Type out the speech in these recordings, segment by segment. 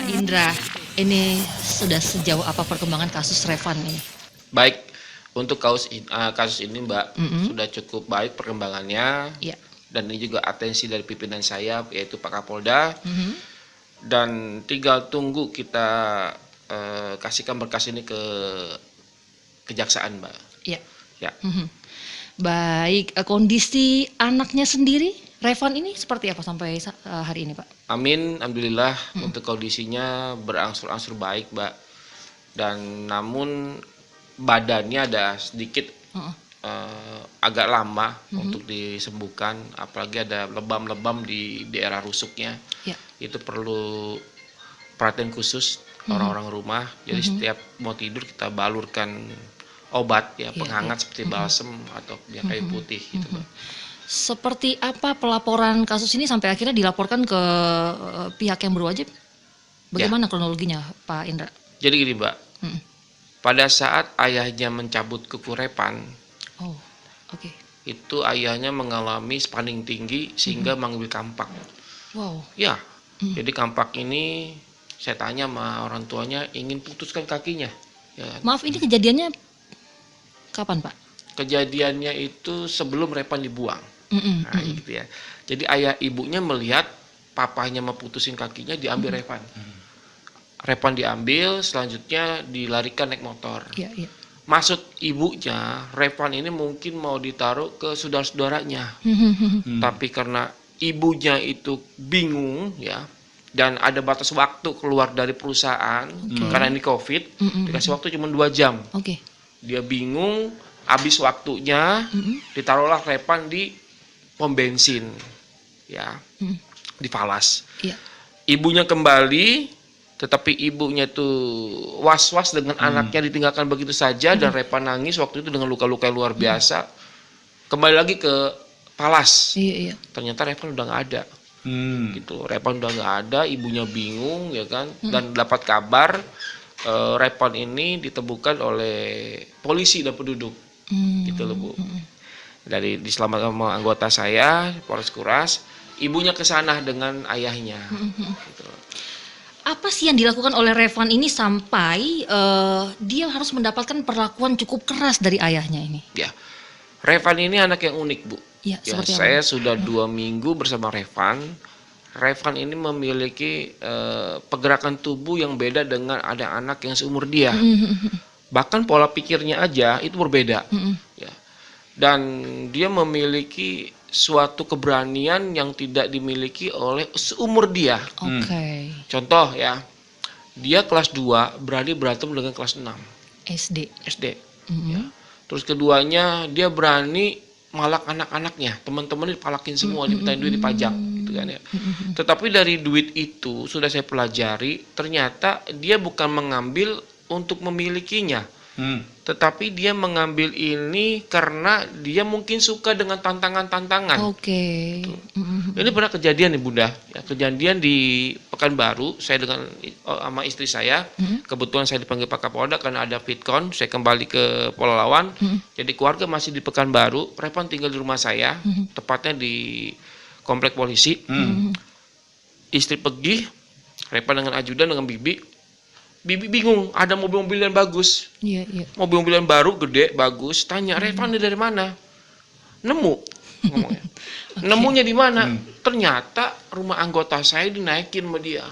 Pak Indra, ini sudah sejauh apa perkembangan kasus Revan ini? Baik, untuk kasus ini Mbak, Mm-mm. sudah cukup baik perkembangannya, Ya. dan ini juga atensi dari pimpinan saya yaitu Pak Kapolda, Mhm. dan tinggal tunggu kita kasihkan berkas ini ke kejaksaan Mbak. Ya. Ya, Mhm. Baik, kondisi anaknya sendiri, Revan ini seperti apa sampai hari ini, Pak? amin, alhamdulillah untuk kondisinya berangsur-angsur baik Mbak, dan namun badannya ada sedikit Heeh. agak lama untuk disembuhkan, apalagi ada lebam-lebam di daerah rusuknya. Ya. Itu perlu perhatian khusus orang-orang rumah. Jadi setiap mau tidur kita balurkan obat ya, Iya, penghangat iya. seperti balsem atau minyak kayu putih gitu Mbak. Seperti apa pelaporan kasus ini sampai akhirnya dilaporkan ke pihak yang berwajib? Bagaimana kronologinya, Pak Indra? Jadi gini Mbak, Mm. pada saat ayahnya mencabut kuku Repan, Oh, oke. itu ayahnya mengalami stunting tinggi sehingga mengambil kampak. Wow. Ya, jadi kampak ini saya tanya sama orang tuanya ingin putuskan kakinya. Ya, Maaf, ini kejadiannya kapan, Pak? kejadiannya itu sebelum Repan dibuang. Mm-mm, Nah, gitu ya. Jadi ayah ibunya melihat papahnya mau putusin kakinya, diambil Repan. Repan diambil, selanjutnya dilarikan naik motor. Iya, iya. Maksud ibunya, Repan ini mungkin mau ditaruh ke saudara-saudaranya. Tapi karena ibunya itu bingung ya, dan ada batas waktu keluar dari perusahaan karena ini COVID, dikasih waktu cuma 2 jam. Oke. Dia bingung, habis waktunya ditaruhlah Repan di pom bensin ya, di Falas. Iya. Ibunya kembali, tetapi ibunya tuh was-was dengan anaknya ditinggalkan begitu saja, dan Repan nangis waktu itu dengan luka-luka luar biasa. Kembali lagi ke Falas, Iya, iya. ternyata Repan udah nggak ada. Gitu, Repan udah nggak ada, ibunya bingung ya kan, dan dapat kabar Repan ini ditemukan oleh polisi dan penduduk. Gitu loh Bu. Dari diselamatkan sama anggota saya, Polres Kuras, ibunya ke sana dengan ayahnya. Gitu. Apa sih yang dilakukan oleh Revan ini sampai dia harus mendapatkan perlakuan cukup keras dari ayahnya ini? Ya, Revan ini anak yang unik Bu. Ya, Ya, seperti saya apa? sudah 2 minggu bersama Revan. Revan ini memiliki pergerakan tubuh yang beda dengan ada anak yang seumur dia. Bahkan pola pikirnya aja itu berbeda. Ya. Dan dia memiliki suatu keberanian yang tidak dimiliki oleh seumur dia. Oke. Contoh ya, dia kelas 2 berani berantem dengan kelas 6 SD. SD. Ya. Terus keduanya dia berani malak anak-anaknya, teman-teman dipalakin semua, dimintain duit dipajak gitu kan ya. Tetapi dari duit itu sudah saya pelajari, ternyata dia bukan mengambil untuk memilikinya, tetapi dia mengambil ini karena dia mungkin suka dengan tantangan-tantangan. Oke. Ini pernah kejadian nih Bunda, ya, kejadian di Pekanbaru, saya dengan sama istri saya, kebetulan saya dipanggil Pak Kapolda karena ada Fitcon, saya kembali ke Polalawan, jadi keluarga masih di Pekanbaru, Revan tinggal di rumah saya, tepatnya di komplek polisi. Istri pergi, Revan dengan ajudan dengan Bibi bingung, ada mobil-mobil yang bagus, Iya, iya. mobil-mobil yang baru, gede, bagus, tanya Revan ini dari mana? Nemu, ngomongnya. Nemunya di mana? Ternyata rumah anggota saya dinaikin sama dia.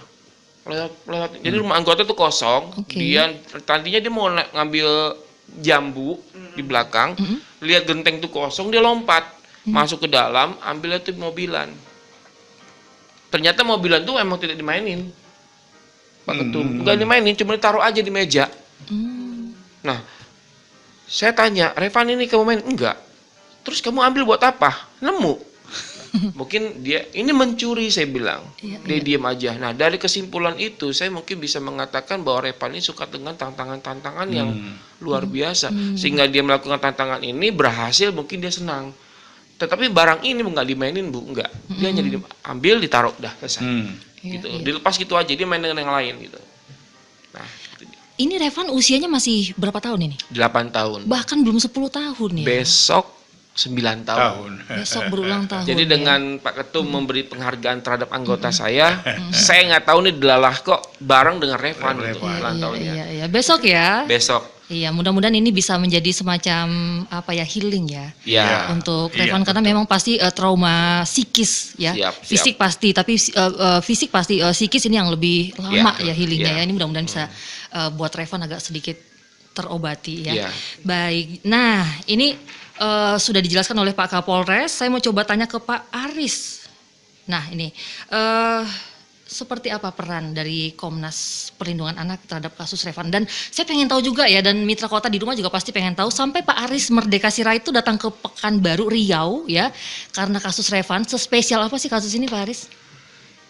Lewat. Jadi rumah anggota itu kosong. Oke. Dia tadinya dia mau ngambil jambu di belakang, lihat genteng itu kosong, dia lompat masuk ke dalam, ambil itu mobilan. Ternyata mobilan itu emang tidak dimainin, Pak Ketum. Enggak dimainin, cuma ditaruh aja di meja. Nah, saya tanya, Revan ini kamu main? Enggak. Terus kamu ambil buat apa? Nemu. Mungkin dia ini mencuri, saya bilang. Iya, Dia iya. diam aja. Nah, dari kesimpulan itu saya mungkin bisa mengatakan bahwa Revan ini suka dengan tantangan-tantangan yang luar biasa, sehingga dia melakukan tantangan ini berhasil, mungkin dia senang. Tetapi barang ini nggak dimainin Bu, enggak. Dia hanya diambil, ditaruh, dah selesai. Iya, Gitu. iya. Dilepas gitu aja, dia main dengan yang lain gitu. Nah, itu dia. Ini Revan usianya masih berapa tahun ini? 8 tahun. Bahkan belum 10 tahun ya? Besok 9 tahun. Besok berulang tahun. Jadi ya. dengan Pak Ketum memberi penghargaan terhadap anggota saya nggak tahu nih dilalah kok bareng dengan Revan untuk ulang tahunnya. Iya. Besok ya. Besok. Iya, mudah-mudahan ini bisa menjadi semacam apa ya, healing ya. Ya. Untuk Revan karena memang pasti trauma psikis ya. Fisik pasti, tapi fisik pasti, psikis ini yang lebih lama ya healingnya ya. Ini mudah-mudahan bisa buat Revan agak sedikit terobati ya. Baik. Nah, ini sudah dijelaskan oleh Pak Kapolres. Saya mau coba tanya ke Pak Aris. Nah, ini seperti apa peran dari Komnas Perlindungan Anak terhadap kasus Revan? Dan saya pengen tahu juga ya, dan mitra kota di rumah juga pasti pengen tahu, sampai Pak Aris Merdeka Sirait itu datang ke Pekanbaru Riau ya, karena kasus Revan. Sespesial apa sih kasus ini, Pak Aris?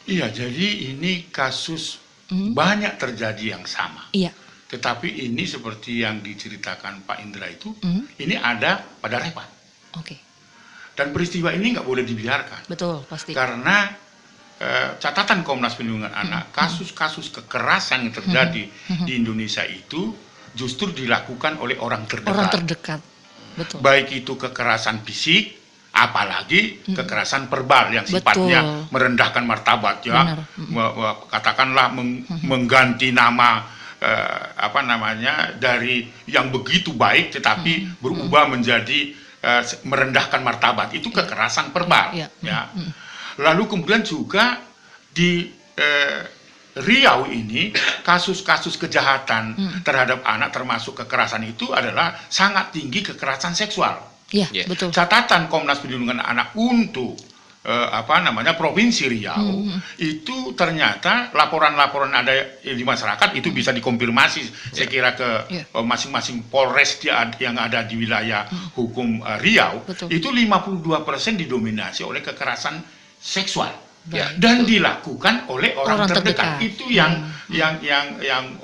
Iya, jadi ini kasus banyak terjadi yang sama. Iya. Tetapi ini seperti yang diceritakan Pak Indra itu, ini ada pada Revan. Oke. Dan peristiwa ini nggak boleh dibiarkan. Betul, pasti. Karena catatan Komnas Perlindungan Anak, kasus-kasus kekerasan yang terjadi di Indonesia itu justru dilakukan oleh orang terdekat. Orang terdekat, betul. Baik itu kekerasan fisik, apalagi kekerasan verbal yang sifatnya merendahkan martabat ya. Katakanlah mengganti nama dari yang begitu baik tetapi berubah menjadi merendahkan martabat. Itu kekerasan verbal ya. Lalu kemudian juga di Riau ini kasus-kasus kejahatan terhadap anak termasuk kekerasan itu adalah sangat tinggi kekerasan seksual. Iya, betul. Catatan Komnas Perlindungan Anak untuk Provinsi Riau itu ternyata laporan-laporan ada di masyarakat itu bisa dikonfirmasi saya kira ke masing-masing Polres yang ada di wilayah hukum Riau. Itu 52% didominasi oleh kekerasan seksual dan dilakukan oleh orang terdekat. Itu yang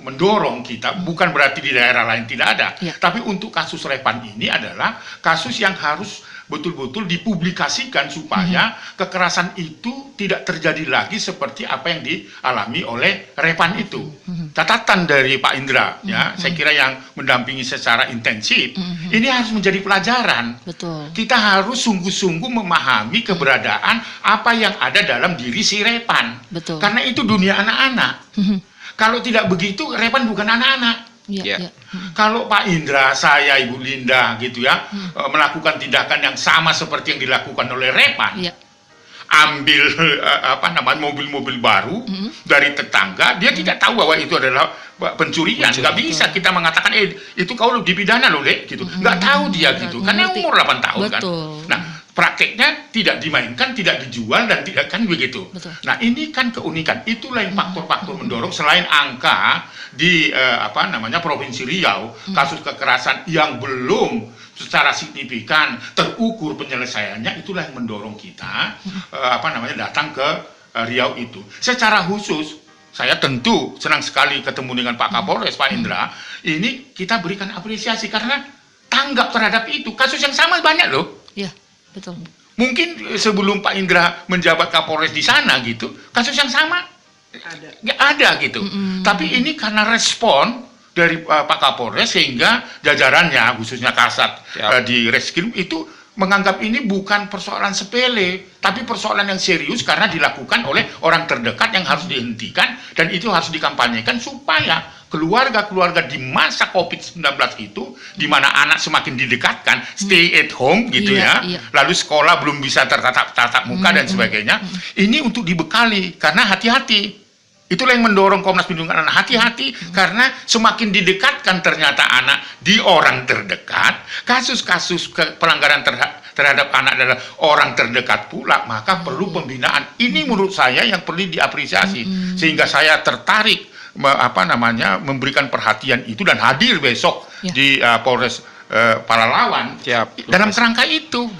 mendorong kita, bukan berarti di daerah lain tidak ada, tapi untuk kasus Revan ini adalah kasus yang harus betul-betul dipublikasikan supaya kekerasan itu tidak terjadi lagi seperti apa yang dialami oleh Revan itu. Catatan dari Pak Indra ya, saya kira yang mendampingi secara intensif, ini harus menjadi pelajaran. Betul. Kita harus sungguh-sungguh memahami keberadaan apa yang ada dalam diri si Revan. Betul. Karena itu dunia anak-anak. Kalau tidak begitu, Revan bukan anak-anak. Kalau Pak Indra, saya, Ibu Linda gitu ya, melakukan tindakan yang sama seperti yang dilakukan oleh Revan, ambil mobil-mobil baru dari tetangga, dia tidak tahu bahwa itu adalah pencurian. Nggak bisa kita mengatakan itu kau dipidana loh Dek gitu. Nggak tahu dia gitu karena umur 8 tahun kan. Nah, prakteknya tidak dimainkan, tidak dijual dan tidak kan begitu. Nah, ini kan keunikan. Itulah yang faktor-faktor mendorong selain angka di Provinsi Riau, kasus kekerasan yang belum secara signifikan terukur penyelesaiannya, itulah yang mendorong kita datang ke Riau itu. Secara khusus saya tentu senang sekali ketemu dengan Pak Kapolres, Pak Indra. Ini kita berikan apresiasi karena tanggap terhadap itu. Kasus yang sama banyak loh. Iya, betul. Mungkin sebelum Pak Indra menjabat Kapolres di sana gitu, kasus yang sama ada gitu. Tapi ini karena respon dari Pak Kapolres sehingga jajarannya khususnya Kasat di Reskrim itu menganggap ini bukan persoalan sepele, tapi persoalan yang serius karena dilakukan oleh orang terdekat yang harus dihentikan dan itu harus dikampanyekan supaya keluarga-keluarga di masa COVID-19 itu, di mana anak semakin didekatkan, stay at home gitu lalu sekolah belum bisa tatap muka dan sebagainya, ini untuk dibekali karena hati-hati. Itulah yang mendorong Komnas Perlindungan Anak hati-hati karena semakin didekatkan ternyata anak di orang terdekat, kasus-kasus pelanggaran terhadap anak adalah orang terdekat pula, maka perlu pembinaan. Ini menurut saya yang perlu diapresiasi sehingga saya tertarik memberikan perhatian itu dan hadir besok di Polres Palalawan dalam kerangka itu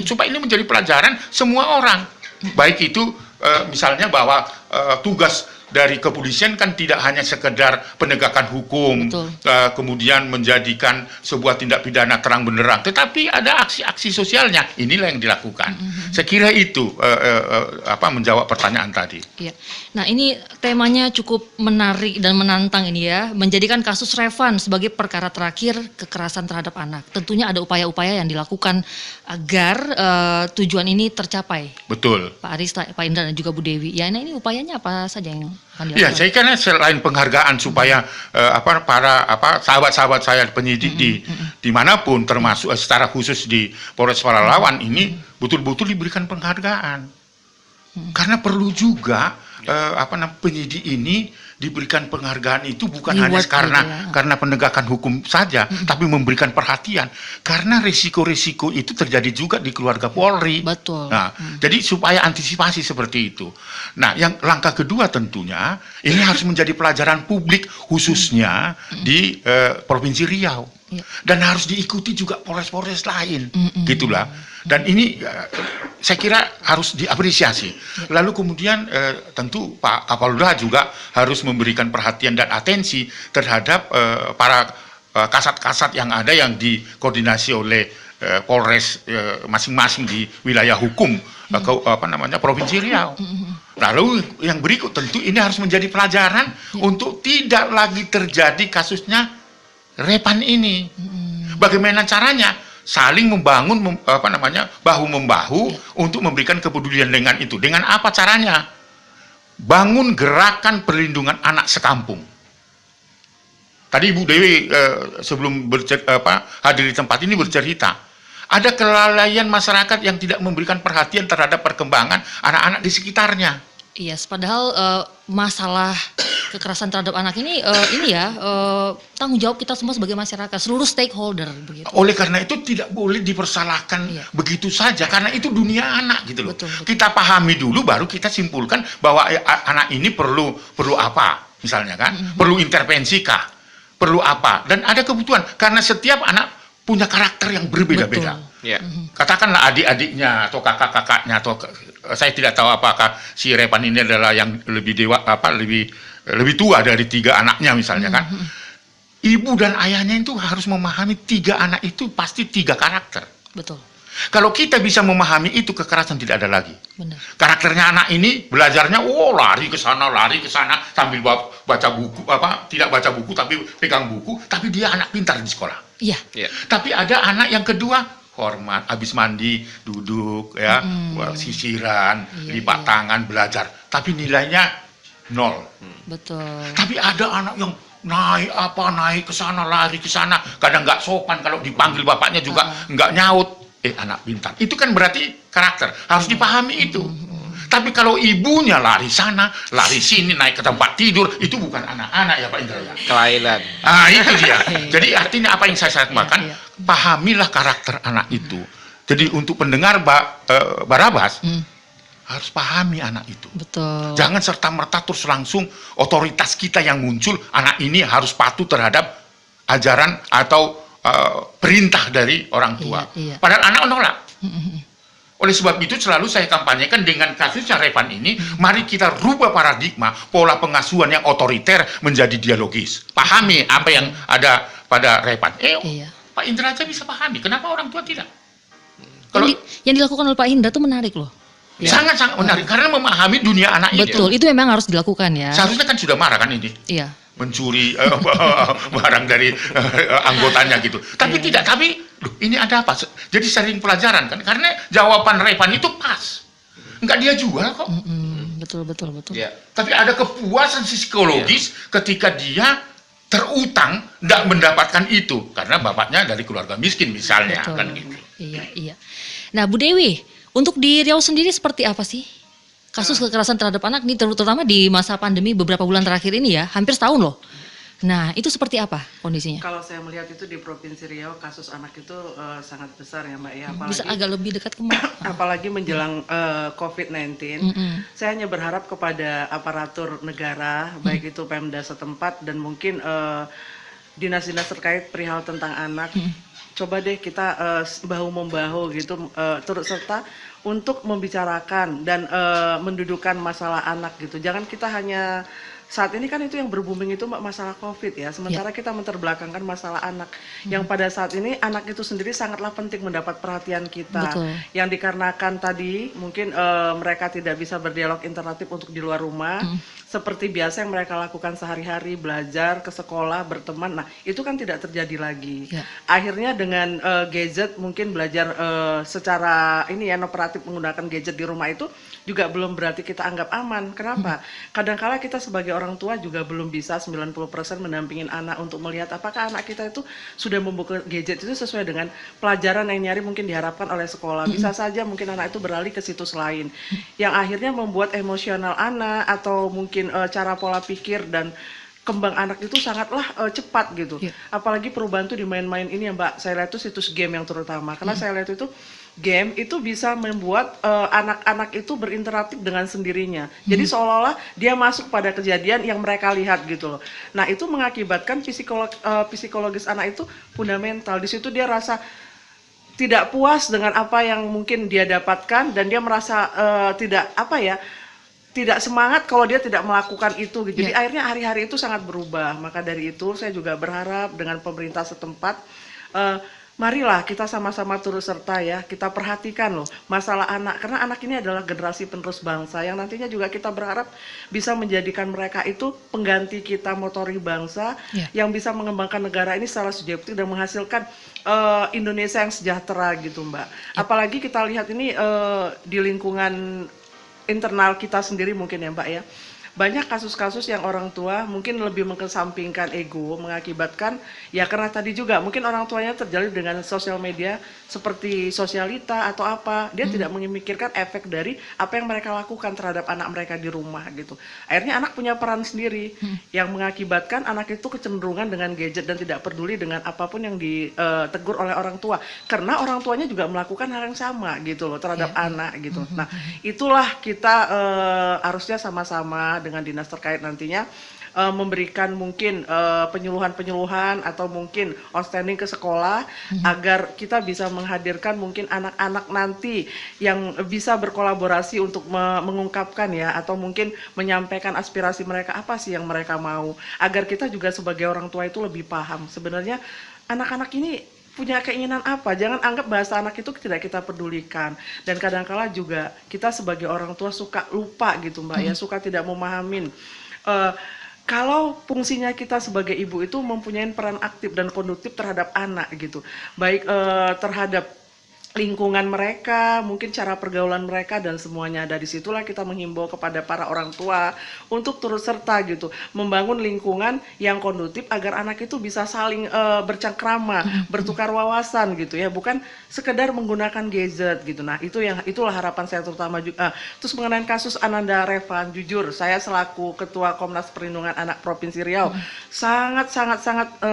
supaya ini menjadi pelajaran semua orang, baik itu misalnya bahwa tugas dari kepolisian kan tidak hanya sekedar penegakan hukum, kemudian menjadikan sebuah tindak pidana terang benderang, tetapi ada aksi-aksi sosialnya. Inilah yang dilakukan. Saya kira itu menjawab pertanyaan tadi. Ya. Nah, ini temanya cukup menarik dan menantang ini ya, menjadikan kasus Revan sebagai perkara terakhir kekerasan terhadap anak. Tentunya ada upaya-upaya yang dilakukan agar tujuan ini tercapai. Betul. Pak Aris, Pak Indra dan juga Bu Dewi. Ya, nah ini upayanya apa saja yang akan dilakukan? Ya, saya kira selain penghargaan supaya para sahabat-sahabat saya penyidik dimanapun, termasuk secara khusus di Polres Pelalawan ini betul-betul diberikan penghargaan. Karena perlu juga penyidik ini diberikan penghargaan itu bukan hanya karena penegakan hukum saja, tapi memberikan perhatian karena risiko-risiko itu terjadi juga di keluarga Polri. Betul. Nah, jadi supaya antisipasi seperti itu. Nah, yang langkah kedua tentunya ini harus menjadi pelajaran publik khususnya di Provinsi Riau. Dan harus diikuti juga polres-polres lain, gitulah. Dan ini saya kira harus diapresiasi. Lalu kemudian tentu Pak Kapolda juga harus memberikan perhatian dan atensi terhadap para kasat-kasat yang ada yang dikoordinasi oleh Polres masing-masing di wilayah hukum Provinsi Riau. Lalu yang berikut tentu ini harus menjadi pelajaran untuk tidak lagi terjadi kasusnya Revan ini. Bagaimana caranya? Saling membangun bahu-membahu untuk memberikan kepedulian dengan itu. Dengan apa caranya? Bangun gerakan perlindungan anak sekampung. Tadi Ibu Dewi sebelum hadir di tempat ini bercerita, ada kelalaian masyarakat yang tidak memberikan perhatian terhadap perkembangan anak-anak di sekitarnya. Iya, padahal masalah kekerasan terhadap anak ini tanggung jawab kita semua sebagai masyarakat, seluruh stakeholder begitu. Oleh karena itu tidak boleh dipersalahkan begitu saja karena itu dunia anak gitu loh. Betul. Kita pahami dulu baru kita simpulkan bahwa anak ini perlu apa misalnya kan? Perlu intervensi kah? Perlu apa? Dan ada kebutuhan karena setiap anak punya karakter yang berbeda-beda. Katakanlah adik-adiknya atau kakak-kakaknya atau saya tidak tahu apakah si Revan ini adalah yang lebih lebih tua dari 3 anaknya misalnya kan. Ibu dan ayahnya itu harus memahami 3 anak itu pasti 3 karakter. Betul. Kalau kita bisa memahami itu, kekerasan tidak ada lagi. Benar. Karakternya anak ini belajarnya lari ke sana sambil baca buku tidak baca buku tapi pegang buku, tapi dia anak pintar di sekolah. Iya. Tapi ada anak yang kedua hormat, habis mandi duduk sisiran, lipat tangan, belajar, tapi nilainya 0. Betul. Tapi ada anak yang naik ke sana, lari ke sana, kadang nggak sopan kalau dipanggil bapaknya juga nggak nyaut. Anak pintar. Itu kan berarti karakter. Harus dipahami itu. Tapi kalau ibunya lari sana, lari sini, naik ke tempat tidur, itu bukan anak-anak ya Pak Indra ya. Kelainan. Itu dia. Jadi artinya apa yang saya sampaikan, pahamilah karakter anak itu. Jadi untuk pendengar Barabas, harus pahami anak itu. Betul. Jangan serta-merta terus langsung otoritas kita yang muncul, anak ini harus patuh terhadap ajaran atau perintah dari orang tua. Padahal anak menolak. Oleh sebab itu selalu saya kampanyekan dengan kasusnya Revan ini, mari kita rubah paradigma pola pengasuhan yang otoriter menjadi dialogis. Pahami apa yang ada pada Revan. Pak Indra aja bisa pahami, kenapa orang tua tidak? Kalau yang dilakukan oleh Pak Indra itu menarik loh. Sangat-sangat menarik karena memahami dunia anak ini. Betul, itu memang harus dilakukan ya. Seharusnya kan sudah marah kan ini. Iya. Mencuri barang dari anggotanya gitu. Tapi tidak, tapi ini ada apa? Jadi sering pelajaran kan, karena jawaban Revan itu pas. Enggak dia jual kok. Betul. Ya. Tapi ada kepuasan psikologis ketika dia terutang tidak mendapatkan itu karena bapaknya dari keluarga miskin misalnya. Betul. Kan gitu. Iya. Nah, Bu Dewi, untuk di Riau sendiri seperti apa sih kasus kekerasan terhadap anak ini, terutama di masa pandemi beberapa bulan terakhir ini ya, hampir setahun loh. Nah, itu seperti apa kondisinya? Kalau saya melihat itu di Provinsi Riau, kasus anak itu sangat besar ya Mbak ya. Apalagi, bisa agak lebih dekat ke Mbak. Apalagi menjelang COVID-19, saya hanya berharap kepada aparatur negara, baik itu Pemda setempat dan mungkin dinas-dinas terkait perihal tentang anak, coba deh kita bahu membahu gitu, turut serta untuk membicarakan dan mendudukan masalah anak gitu. Jangan kita hanya saat ini kan itu yang berbooming itu masalah COVID ya, sementara kita menterbelakangkan masalah anak. Yang pada saat ini anak itu sendiri sangatlah penting mendapat perhatian kita. Betul. Yang dikarenakan tadi mungkin mereka tidak bisa berdialog interaktif untuk di luar rumah, seperti biasa yang mereka lakukan sehari-hari, belajar, ke sekolah, berteman. Nah, itu kan tidak terjadi lagi. Akhirnya dengan gadget mungkin belajar secara ini ya, operatif menggunakan gadget di rumah itu juga belum berarti kita anggap aman. Kenapa? Kadangkala kita sebagai orang tua juga belum bisa 90% mendampingin anak untuk melihat apakah anak kita itu sudah membuka gadget itu sesuai dengan pelajaran yang nyari mungkin diharapkan oleh sekolah. Bisa saja mungkin anak itu beralih ke situs lain yang akhirnya membuat emosional anak atau mungkin cara pola pikir dan kembang anak itu sangatlah cepat gitu. Apalagi perubahan tuh di main-main ini ya Mbak, saya lihat itu situs game yang terutama. Karena saya lihat itu game itu bisa membuat anak-anak itu berinteraksi dengan sendirinya. Jadi seolah-olah dia masuk pada kejadian yang mereka lihat gitu loh. Nah, itu mengakibatkan psikologis anak itu fundamental. Di situ dia rasa tidak puas dengan apa yang mungkin dia dapatkan dan dia merasa tidak semangat kalau dia tidak melakukan itu gitu. Jadi akhirnya hari-hari itu sangat berubah. Maka dari itu saya juga berharap dengan pemerintah setempat, marilah kita sama-sama turut serta ya, kita perhatikan loh masalah anak, karena anak ini adalah generasi penerus bangsa yang nantinya juga kita berharap bisa menjadikan mereka itu pengganti kita, motori bangsa yang bisa mengembangkan negara ini secara subjektif dan menghasilkan Indonesia yang sejahtera gitu Mbak. Apalagi kita lihat ini di lingkungan internal kita sendiri mungkin ya Mbak ya, banyak kasus-kasus yang orang tua mungkin lebih mengesampingkan ego, mengakibatkan ya karena tadi juga mungkin orang tuanya terjalin dengan sosial media seperti sosialita atau apa, dia tidak memikirkan efek dari apa yang mereka lakukan terhadap anak mereka di rumah gitu. Akhirnya anak punya peran sendiri yang mengakibatkan anak itu kecenderungan dengan gadget dan tidak peduli dengan apapun yang ditegur oleh orang tua, karena orang tuanya juga melakukan hal yang sama gitu loh terhadap anak gitu. Nah, itulah kita harusnya sama-sama dengan dinas terkait nantinya memberikan mungkin penyuluhan-penyuluhan atau mungkin outstanding ke sekolah agar kita bisa menghadirkan mungkin anak-anak nanti yang bisa berkolaborasi untuk mengungkapkan ya atau mungkin menyampaikan aspirasi mereka apa sih yang mereka mau, agar kita juga sebagai orang tua itu lebih paham sebenarnya anak-anak ini punya keinginan apa. Jangan anggap bahasa anak itu tidak kita pedulikan. Dan kadangkala juga kita sebagai orang tua suka lupa gitu Mbak ya, suka tidak memahamin. Kalau fungsinya kita sebagai ibu itu mempunyai peran aktif dan konduktif terhadap anak gitu. Baik terhadap lingkungan mereka, mungkin cara pergaulan mereka dan semuanya. Dari situlah kita menghimbau kepada para orang tua untuk turut serta gitu, membangun lingkungan yang kondusif agar anak itu bisa saling bercengkrama, bertukar wawasan gitu ya, bukan sekedar menggunakan gadget gitu. Nah, itulah harapan saya terutama juga. Terus mengenai kasus Ananda Revan, jujur saya selaku Ketua Komnas Perlindungan Anak Provinsi Riau sangat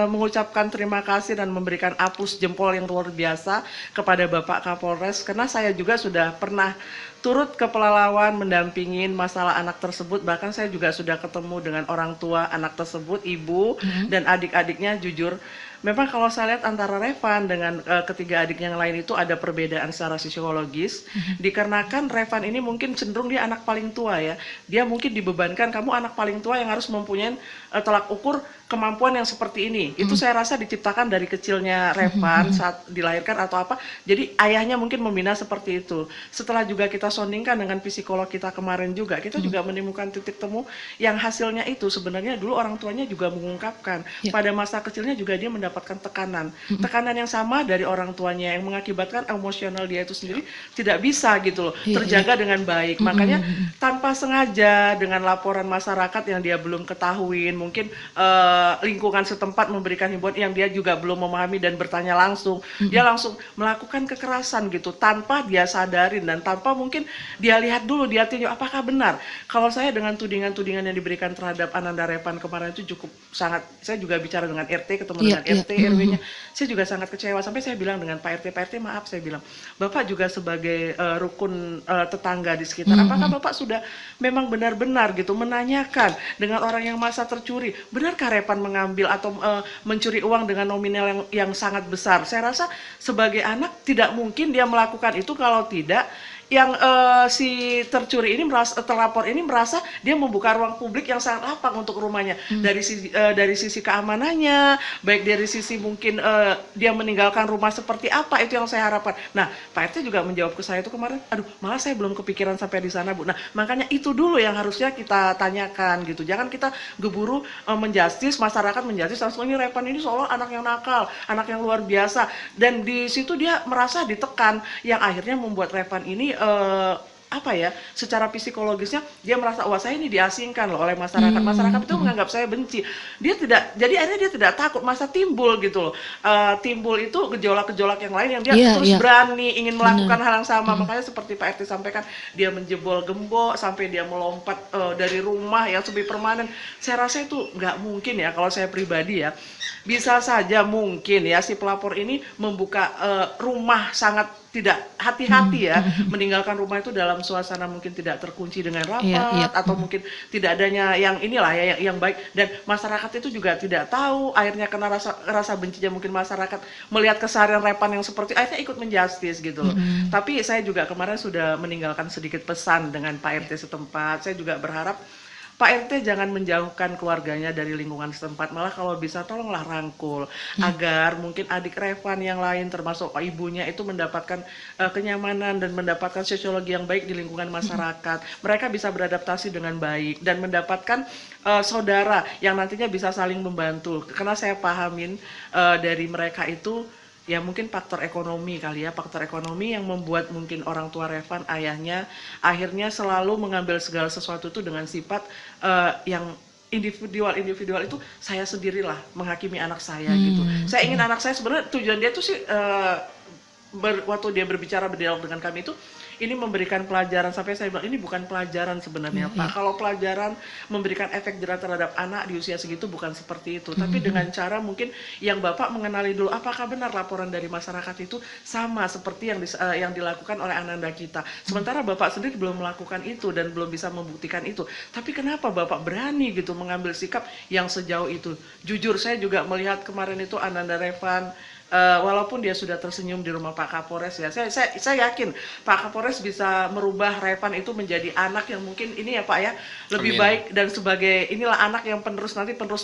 mengucapkan terima kasih dan memberikan apus jempol yang luar biasa kepada Bapak Kapolres, karena saya juga sudah pernah turut ke Pelalawan mendampingin masalah anak tersebut. Bahkan saya juga sudah ketemu dengan orang tua anak tersebut, ibu dan adik-adiknya. Jujur memang kalau saya lihat antara Revan dengan ketiga adik yang lain itu ada perbedaan secara psikologis, dikarenakan Revan ini mungkin cenderung dia anak paling tua ya, dia mungkin dibebankan kamu anak paling tua yang harus mempunyai tolak ukur kemampuan yang seperti ini. Itu saya rasa diciptakan dari kecilnya Revan saat dilahirkan atau apa, jadi ayahnya mungkin membina seperti itu. Setelah juga kita sondingkan dengan psikolog kita kemarin juga, kita juga menemukan titik temu yang hasilnya itu sebenarnya dulu orang tuanya juga mengungkapkan pada masa kecilnya juga dia mendapatkan tekanan yang sama dari orang tuanya yang mengakibatkan emosional dia itu sendiri tidak bisa gitu loh terjaga dengan baik. Makanya tanpa sengaja dengan laporan masyarakat yang dia belum ketahuin, mungkin lingkungan setempat memberikan himbauan yang dia juga belum memahami dan bertanya langsung, dia langsung melakukan kekerasan gitu tanpa dia sadarin dan tanpa mungkin mungkin dia lihat dulu, dia tinjau apakah benar. Kalau saya dengan tudingan-tudingan yang diberikan terhadap Ananda Revan kemarin itu cukup sangat, saya juga bicara dengan RT, ketemu dengan RT, RW-nya, saya juga sangat kecewa. Sampai saya bilang dengan Pak RT maaf, saya bilang, Bapak juga sebagai rukun tetangga di sekitar, apakah Bapak sudah memang benar-benar gitu menanyakan dengan orang yang masa tercuri, benarkah Revan mengambil atau mencuri uang dengan nominal yang sangat besar? Saya rasa sebagai anak tidak mungkin dia melakukan itu kalau tidak yang si tercuri ini terlapor ini merasa dia membuka ruang publik yang sangat lapang untuk rumahnya, dari sisi keamanannya, baik dari sisi mungkin dia meninggalkan rumah seperti apa, itu yang saya harapkan. Nah, Pak RT juga menjawab ke saya itu kemarin, aduh malah saya belum kepikiran sampai di sana Bu. Nah, makanya itu dulu yang harusnya kita tanyakan gitu, jangan kita geburu menjustis, masyarakat menjustis langsung ini Revan ini seolah anak yang nakal, anak yang luar biasa, dan di situ dia merasa ditekan, yang akhirnya membuat Revan ini apa ya, secara psikologisnya dia merasa wah saya ini diasingkan loh oleh masyarakat. Masyarakat itu menganggap saya benci. Dia tidak, jadi akhirnya dia tidak takut, masa timbul gitu loh. Timbul itu gejolak-gejolak yang lain yang dia terus berani ingin melakukan hal yang sama. Makanya seperti Pak RT sampaikan, dia menjebol gembok sampai dia melompat dari rumah yang semi permanen. Saya rasa itu nggak mungkin ya, kalau saya pribadi ya. Bisa saja mungkin ya si pelapor ini membuka rumah sangat tidak hati-hati ya, meninggalkan rumah itu dalam suasana mungkin tidak terkunci dengan rapat, atau mungkin tidak adanya yang inilah ya yang baik, dan masyarakat itu juga tidak tahu, akhirnya kena rasa bencinya mungkin masyarakat melihat keseharian Revan yang seperti akhirnya ikut menjustis gitu loh. Tapi saya juga kemarin sudah meninggalkan sedikit pesan dengan Pak RT setempat. Saya juga berharap Pak RT jangan menjauhkan keluarganya dari lingkungan setempat, malah kalau bisa tolonglah rangkul agar mungkin adik Revan yang lain termasuk ibunya itu mendapatkan kenyamanan dan mendapatkan sosiologi yang baik di lingkungan masyarakat. Mereka bisa beradaptasi dengan baik dan mendapatkan saudara yang nantinya bisa saling membantu. Karena saya pahamin dari mereka itu ya mungkin faktor ekonomi kali ya, faktor ekonomi yang membuat mungkin orang tua Revan, ayahnya, akhirnya selalu mengambil segala sesuatu itu dengan sifat yang individual itu saya sendirilah menghakimi anak saya gitu. Saya ingin anak saya sebenarnya tujuan dia tuh sih waktu dia berdialog dengan kami itu ini memberikan pelajaran, sampai saya bilang ini bukan pelajaran sebenarnya Pak. Kalau pelajaran memberikan efek jerah terhadap anak di usia segitu bukan seperti itu, tapi dengan cara mungkin yang Bapak mengenali dulu apakah benar laporan dari masyarakat itu sama seperti yang dilakukan oleh Ananda kita. Sementara Bapak sendiri belum melakukan itu dan belum bisa membuktikan itu. Tapi kenapa Bapak berani gitu mengambil sikap yang sejauh itu? Jujur saya juga melihat kemarin itu Ananda Revan, walaupun dia sudah tersenyum di rumah Pak Kapolres ya, saya yakin Pak Kapolres bisa merubah Revan itu menjadi anak yang mungkin ini ya Pak ya, lebih baik, dan sebagai inilah anak yang penerus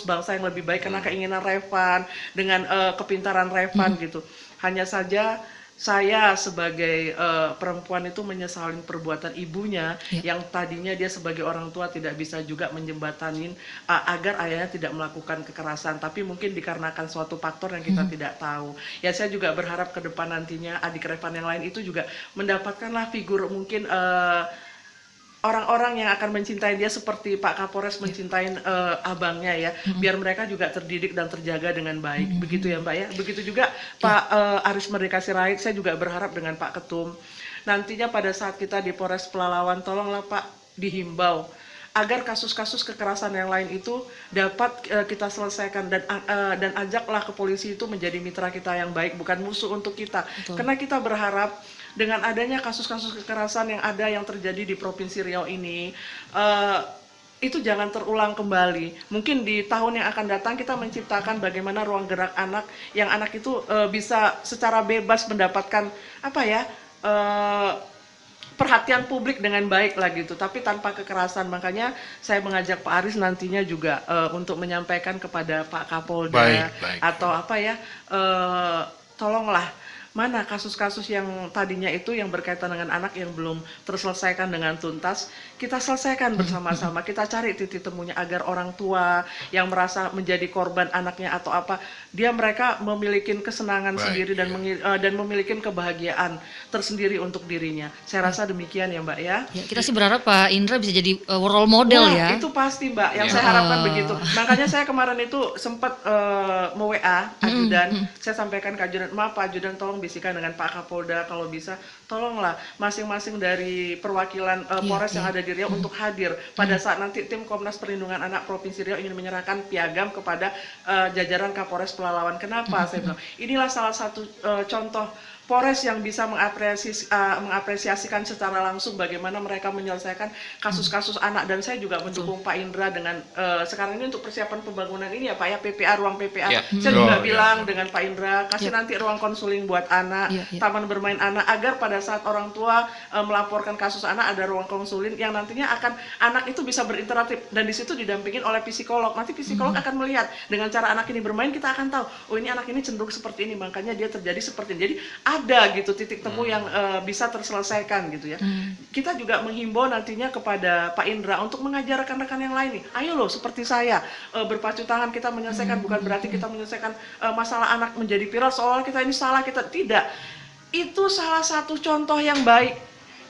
bangsa yang lebih baik karena keinginan Revan dengan kepintaran Revan gitu. Hanya saja saya sebagai perempuan itu menyesalin perbuatan ibunya yang tadinya dia sebagai orang tua tidak bisa juga menjembatanin agar ayahnya tidak melakukan kekerasan, tapi mungkin dikarenakan suatu faktor yang kita tidak tahu. Ya saya juga berharap ke depan nantinya adik Revan yang lain itu juga mendapatkanlah figur mungkin orang-orang yang akan mencintai dia seperti Pak Kapolres mencintai abangnya ya, biar mereka juga terdidik dan terjaga dengan baik. Begitu ya Mbak ya. Begitu juga Pak Aris Merdeka Sirait, saya juga berharap dengan Pak Ketum nantinya pada saat kita di Polres Pelalawan, tolonglah Pak dihimbau agar kasus-kasus kekerasan yang lain itu dapat kita selesaikan, dan ajaklah ke polisi itu menjadi mitra kita yang baik, bukan musuh untuk kita. Karena kita berharap dengan adanya kasus-kasus kekerasan yang terjadi di Provinsi Riau ini, itu jangan terulang kembali. Mungkin di tahun yang akan datang kita menciptakan bagaimana ruang gerak anak, yang anak itu bisa secara bebas mendapatkan perhatian publik dengan baik lah gitu, tapi tanpa kekerasan. Makanya saya mengajak Pak Aris nantinya juga untuk menyampaikan kepada Pak Kapolda atau tolonglah mana kasus-kasus yang tadinya itu yang berkaitan dengan anak yang belum terselesaikan dengan tuntas, kita selesaikan bersama-sama, kita cari titik temunya agar orang tua yang merasa menjadi korban anaknya atau mereka memiliki kesenangan sendiri dan memiliki kebahagiaan tersendiri untuk dirinya. Saya rasa demikian ya Mbak ya. Kita sih berharap Pak Indra bisa jadi role model ya. Itu pasti Mbak, yang saya harapkan begitu. Makanya saya kemarin itu sempat me-WA ajudan, saya sampaikan ke ajudan, maaf Pak ajudan tolong tolong bisikan dengan Pak Kapolda kalau bisa, tolonglah masing-masing dari perwakilan Polres yang ada di Riau untuk hadir pada saat nanti tim Komnas Perlindungan Anak Provinsi Riau ingin menyerahkan piagam kepada jajaran Kapolres Pelalawan. Kenapa saya bilang inilah salah satu contoh Polres yang bisa mengapresiasikan secara langsung bagaimana mereka menyelesaikan kasus-kasus anak. Dan saya juga mendukung Pak Indra dengan sekarang ini untuk persiapan pembangunan ini ya Pak ya, PPA, ruang PPA. Saya juga bilang dengan Pak Indra, kasih nanti ruang konseling buat anak, taman bermain anak, agar pada saat orang tua melaporkan kasus anak ada ruang konseling yang nantinya akan anak itu bisa berinteraktif dan di situ didampingin oleh psikolog. Nanti psikolog akan melihat dengan cara anak ini bermain, kita akan tahu, oh ini anak ini cenderung seperti ini, makanya dia terjadi seperti ini. Jadi ada gitu titik temu yang bisa terselesaikan gitu ya. Kita juga menghimbau nantinya kepada Pak Indra untuk mengajar rekan-rekan yang lain nih. Ayo loh seperti saya berpacu tangan kita menyelesaikan, bukan berarti kita menyelesaikan masalah anak menjadi viral seolah kita ini salah, kita tidak. Itu salah satu contoh yang baik.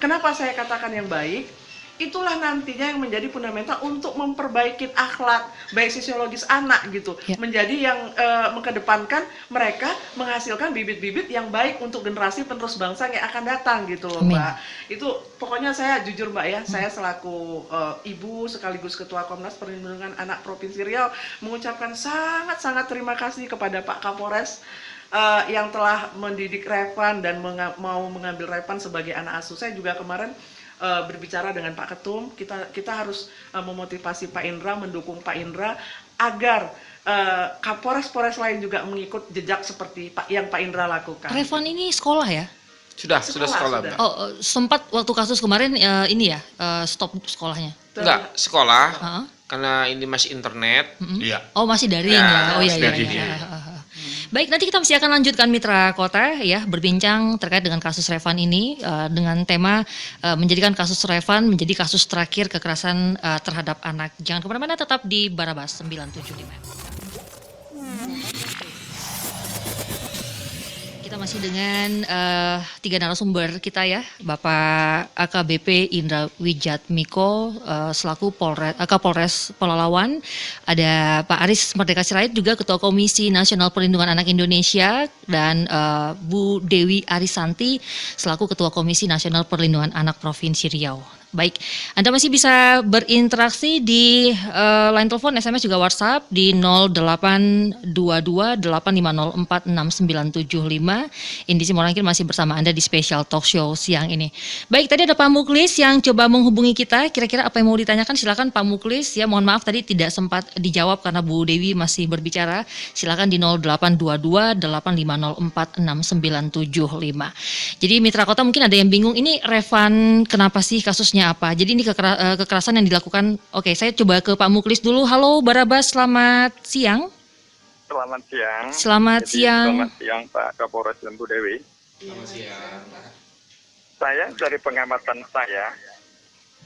Kenapa saya katakan yang baik? Itulah nantinya yang menjadi fundamental untuk memperbaiki akhlak baik sosiologis anak gitu, menjadi yang mengedepankan mereka menghasilkan bibit-bibit yang baik untuk generasi penerus bangsa yang akan datang gitu loh Mbak. Itu pokoknya saya jujur Mbak ya, saya selaku ibu sekaligus Ketua Komnas Perlindungan Anak Provinsi Riau mengucapkan sangat-sangat terima kasih kepada Pak Kapolres yang telah mendidik Revan dan mau mengambil Revan sebagai anak asuh. Saya juga kemarin berbicara dengan Pak Ketum, kita harus memotivasi Pak Indra, mendukung Pak Indra agar Kapolres-Polres lain juga mengikut jejak seperti yang Pak Indra lakukan. Revan ini sekolah ya? Sudah sekolah. Oh, sempat waktu kasus kemarin ini ya stop sekolahnya? Enggak, sekolah. Karena ini masih internet. Iya. Oh, masih daring ya. Oh iya. Baik, nanti kita masih akan lanjutkan Mitra Kota ya, berbincang terkait dengan kasus Revan ini dengan tema menjadikan kasus Revan menjadi kasus terakhir kekerasan terhadap anak. Jangan kemana-mana, tetap di Barabas 975. Kita masih dengan 3 narasumber kita ya, Bapak AKBP Indra Wijatmiko selaku Kapolres Pelalawan, ada Pak Aris Merdeka Sirait juga Ketua Komisi Nasional Perlindungan Anak Indonesia, dan Bu Dewi Arisanti selaku Ketua Komisi Nasional Perlindungan Anak Provinsi Riau. Baik, Anda masih bisa berinteraksi di line telepon, SMS juga WhatsApp di 0822-8504695. Indi Simorangkir masih bersama Anda di Special Talk Show siang ini. Baik, tadi ada Pak Muklis yang coba menghubungi kita. Kira-kira apa yang mau ditanyakan? Silakan Pak Muklis ya. Mohon maaf tadi tidak sempat dijawab karena Bu Dewi masih berbicara. Silakan di 0822-8504695. Jadi Mitra Kota mungkin ada yang bingung, ini Revan kenapa sih kasusnya apa? Jadi ini kekerasan yang dilakukan. Oke, saya coba ke Pak Muklis dulu. Halo Barabas, selamat siang. Selamat siang. Selamat siang Pak Kapolres dan Bu Dewi. Selamat siang. Saya dari pengamatan saya,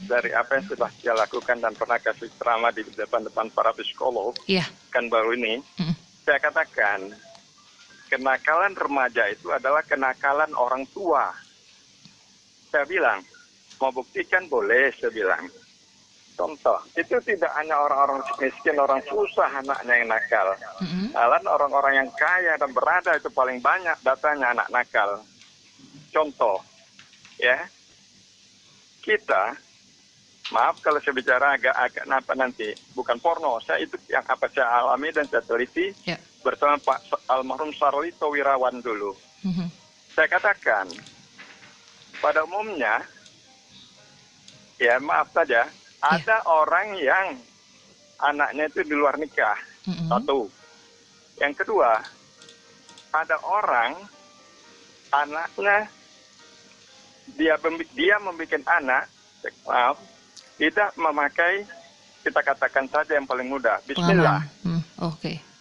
dari apa yang sudah dia lakukan dan pernah kasih ceramah di depan para psikolog, kan baru ini, saya katakan kenakalan remaja itu adalah kenakalan orang tua. Saya bilang, mau buktikan boleh, saya bilang. Contoh, itu tidak hanya orang-orang miskin, orang susah anaknya yang nakal. Malah orang-orang yang kaya dan berada itu paling banyak datanya anak nakal. Contoh, ya, kita, maaf kalau saya bicara agak napa nanti, bukan porno, saya itu yang apa saya alami dan saya teliti bersama Pak almarhum Sarlito Wirawan dulu. Saya katakan, pada umumnya, ya maaf saja, ada orang yang anaknya itu di luar nikah, satu. Yang kedua, ada orang anaknya dia membuat anak, maaf, tidak memakai, kita katakan saja yang paling mudah, Bismillah.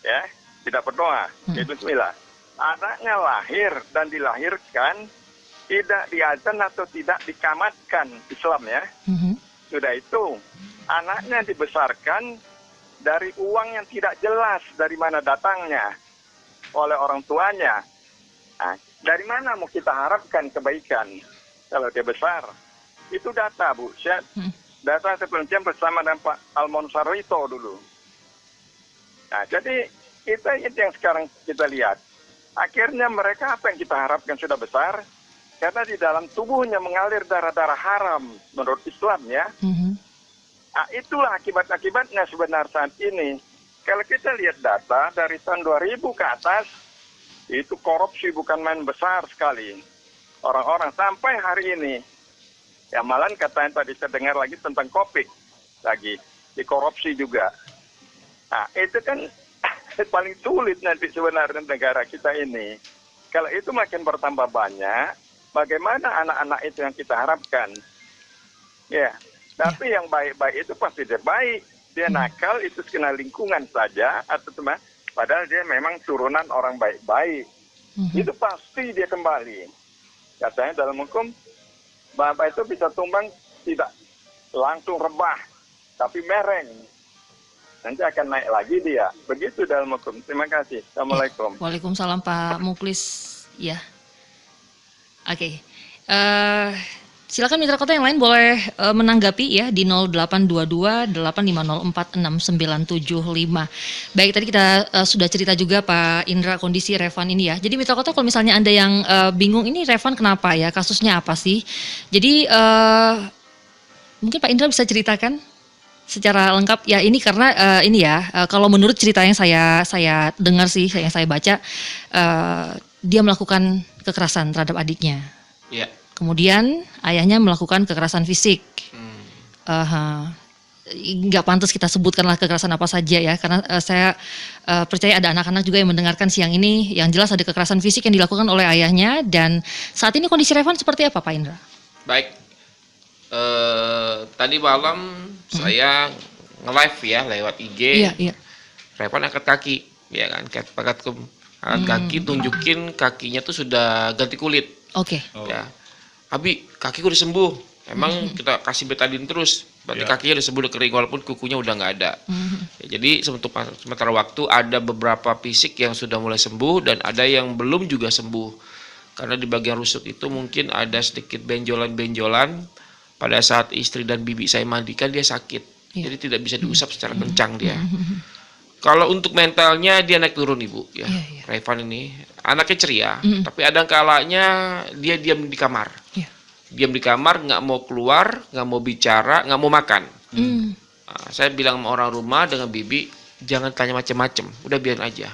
Ya, tidak berdoa, Bismillah. Anaknya lahir dan dilahirkan tidak diazan atau tidak dikamatkan Islam ya. Sudah itu, anaknya dibesarkan dari uang yang tidak jelas dari mana datangnya oleh orang tuanya. Nah, dari mana mau kita harapkan kebaikan kalau dia besar? Itu data, Bu. Data sebelumnya bersama dengan Pak Almarhum Sarlito dulu. Nah, jadi itu yang sekarang kita lihat. Akhirnya mereka apa yang kita harapkan sudah besar, karena di dalam tubuhnya mengalir darah-darah haram menurut Islam ya. Nah, itulah akibat-akibatnya sebenarnya saat ini. Kalau kita lihat data dari tahun 2000 ke atas, itu korupsi bukan main besar sekali. Orang-orang sampai hari ini, ya malah katanya tadi saya dengar lagi tentang Kopik, lagi dikorupsi juga. Nah, itu kan paling sulit nanti sebenarnya negara kita ini. Kalau itu makin bertambah banyak, bagaimana anak-anak itu yang kita harapkan? Ya, tapi yang baik-baik itu pasti dia baik. Dia nakal itu kena lingkungan saja, atau teman, padahal dia memang turunan orang baik-baik. Itu pasti dia kembali. Katanya dalam hukum, bapak itu bisa tumbang tidak langsung rebah, tapi mereng. Nanti akan naik lagi dia. Begitu dalam hukum. Terima kasih. Assalamualaikum. Waalaikumsalam Pak Muklis. Ya. Oke. Silakan mitra kota yang lain boleh menanggapi ya di 0822 8504 6975. Baik, tadi kita sudah cerita juga Pak Indra kondisi Revan ini ya. Jadi mitra kota kalau misalnya Anda yang bingung ini Revan kenapa ya? Kasusnya apa sih? Jadi mungkin Pak Indra bisa ceritakan secara lengkap ya, ini karena ini ya kalau menurut cerita yang saya dengar sih, yang saya baca, dia melakukan kekerasan terhadap adiknya. Ya. Kemudian ayahnya melakukan kekerasan fisik. Nggak pantas kita sebutkanlah kekerasan apa saja ya, karena saya percaya ada anak-anak juga yang mendengarkan siang ini. Yang jelas ada kekerasan fisik yang dilakukan oleh ayahnya. Dan saat ini kondisi Revan seperti apa Pak Indra? Baik. Tadi malam saya nge-live ya lewat IG. Iya. Revan angkat kaki, ya kan? Angkat kaki, tunjukin kakinya tuh sudah ganti kulit. Oke. Ya, Abi, kakiku udah sembuh. Emang kita kasih betadine terus, berarti kakinya udah sembuh, udah kering, walaupun kukunya udah nggak ada. Ya, jadi sementara waktu ada beberapa fisik yang sudah mulai sembuh dan ada yang belum juga sembuh. Karena di bagian rusuk itu mungkin ada sedikit benjolan-benjolan. Pada saat istri dan bibi saya mandikan dia sakit, jadi tidak bisa diusap secara kencang dia. Kalau untuk mentalnya dia naik turun Ibu ya. Revan ini anaknya ceria, tapi ada kalanya dia diam di kamar. Diam di kamar, nggak mau keluar, nggak mau bicara, nggak mau makan. Nah, saya bilang sama orang rumah dengan bibi, jangan tanya macam-macam, udah biarin aja.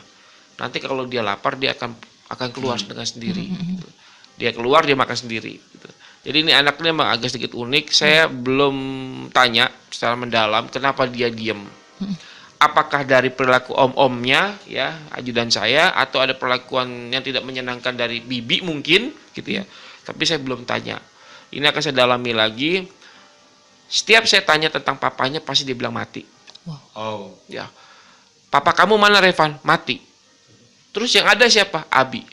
Nanti kalau dia lapar dia akan keluar dengan sendiri. Gitu. Dia keluar dia makan sendiri. Gitu. Jadi ini anaknya memang agak sedikit unik. Saya belum tanya secara mendalam kenapa dia diam. Apakah dari perilaku om-omnya ya, ajudan saya, atau ada perlakuan yang tidak menyenangkan dari bibi mungkin gitu ya. Tapi saya belum tanya. Ini akan saya dalami lagi. Setiap saya tanya tentang papanya pasti dia bilang mati. Ya. Papa kamu mana Revan? Mati. Terus yang ada siapa? Abi.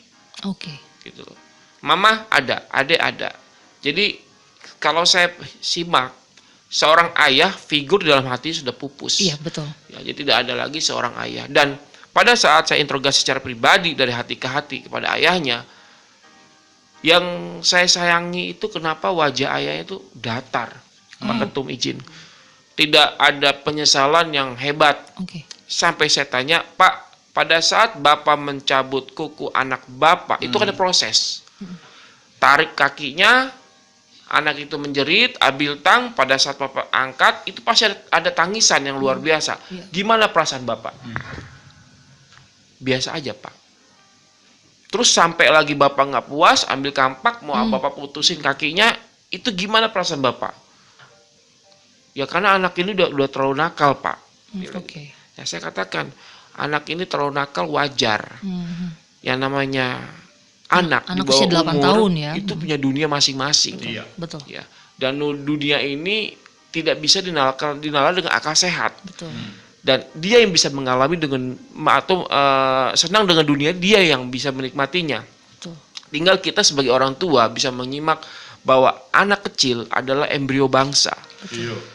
Gitu loh. Mama ada, adek ada. Jadi kalau saya simak, seorang ayah figur dalam hati sudah pupus. Iya, betul. Ya, jadi tidak ada lagi seorang ayah. Dan pada saat saya interogasi secara pribadi dari hati ke hati kepada ayahnya, yang saya sayangi itu kenapa wajah ayahnya itu datar. Pak Ketum izin. Tidak ada penyesalan yang hebat. Sampai saya tanya, Pak, pada saat Bapak mencabut kuku anak Bapak, itu kan ada proses. Tarik kakinya, anak itu menjerit, ambil tang, pada saat Bapak angkat, itu pasti ada tangisan yang luar biasa. Gimana perasaan Bapak? Biasa aja, Pak. Terus sampai lagi Bapak nggak puas, ambil kampak, mau Bapak putusin kakinya, itu gimana perasaan Bapak? Ya karena anak ini udah terlalu nakal, Pak. Ya saya katakan, anak ini terlalu nakal wajar. Yang namanya anak di bawah usia 8 umur tahun ya. Itu punya dunia masing-masing. Betul. Ya. Dan dunia ini tidak bisa dinala dengan akal sehat. Betul. Dan dia yang bisa mengalami dengan atau senang dengan dunia, dia yang bisa menikmatinya. Betul. Tinggal kita sebagai orang tua bisa menyimak bahwa anak kecil adalah embrio bangsa. Betul.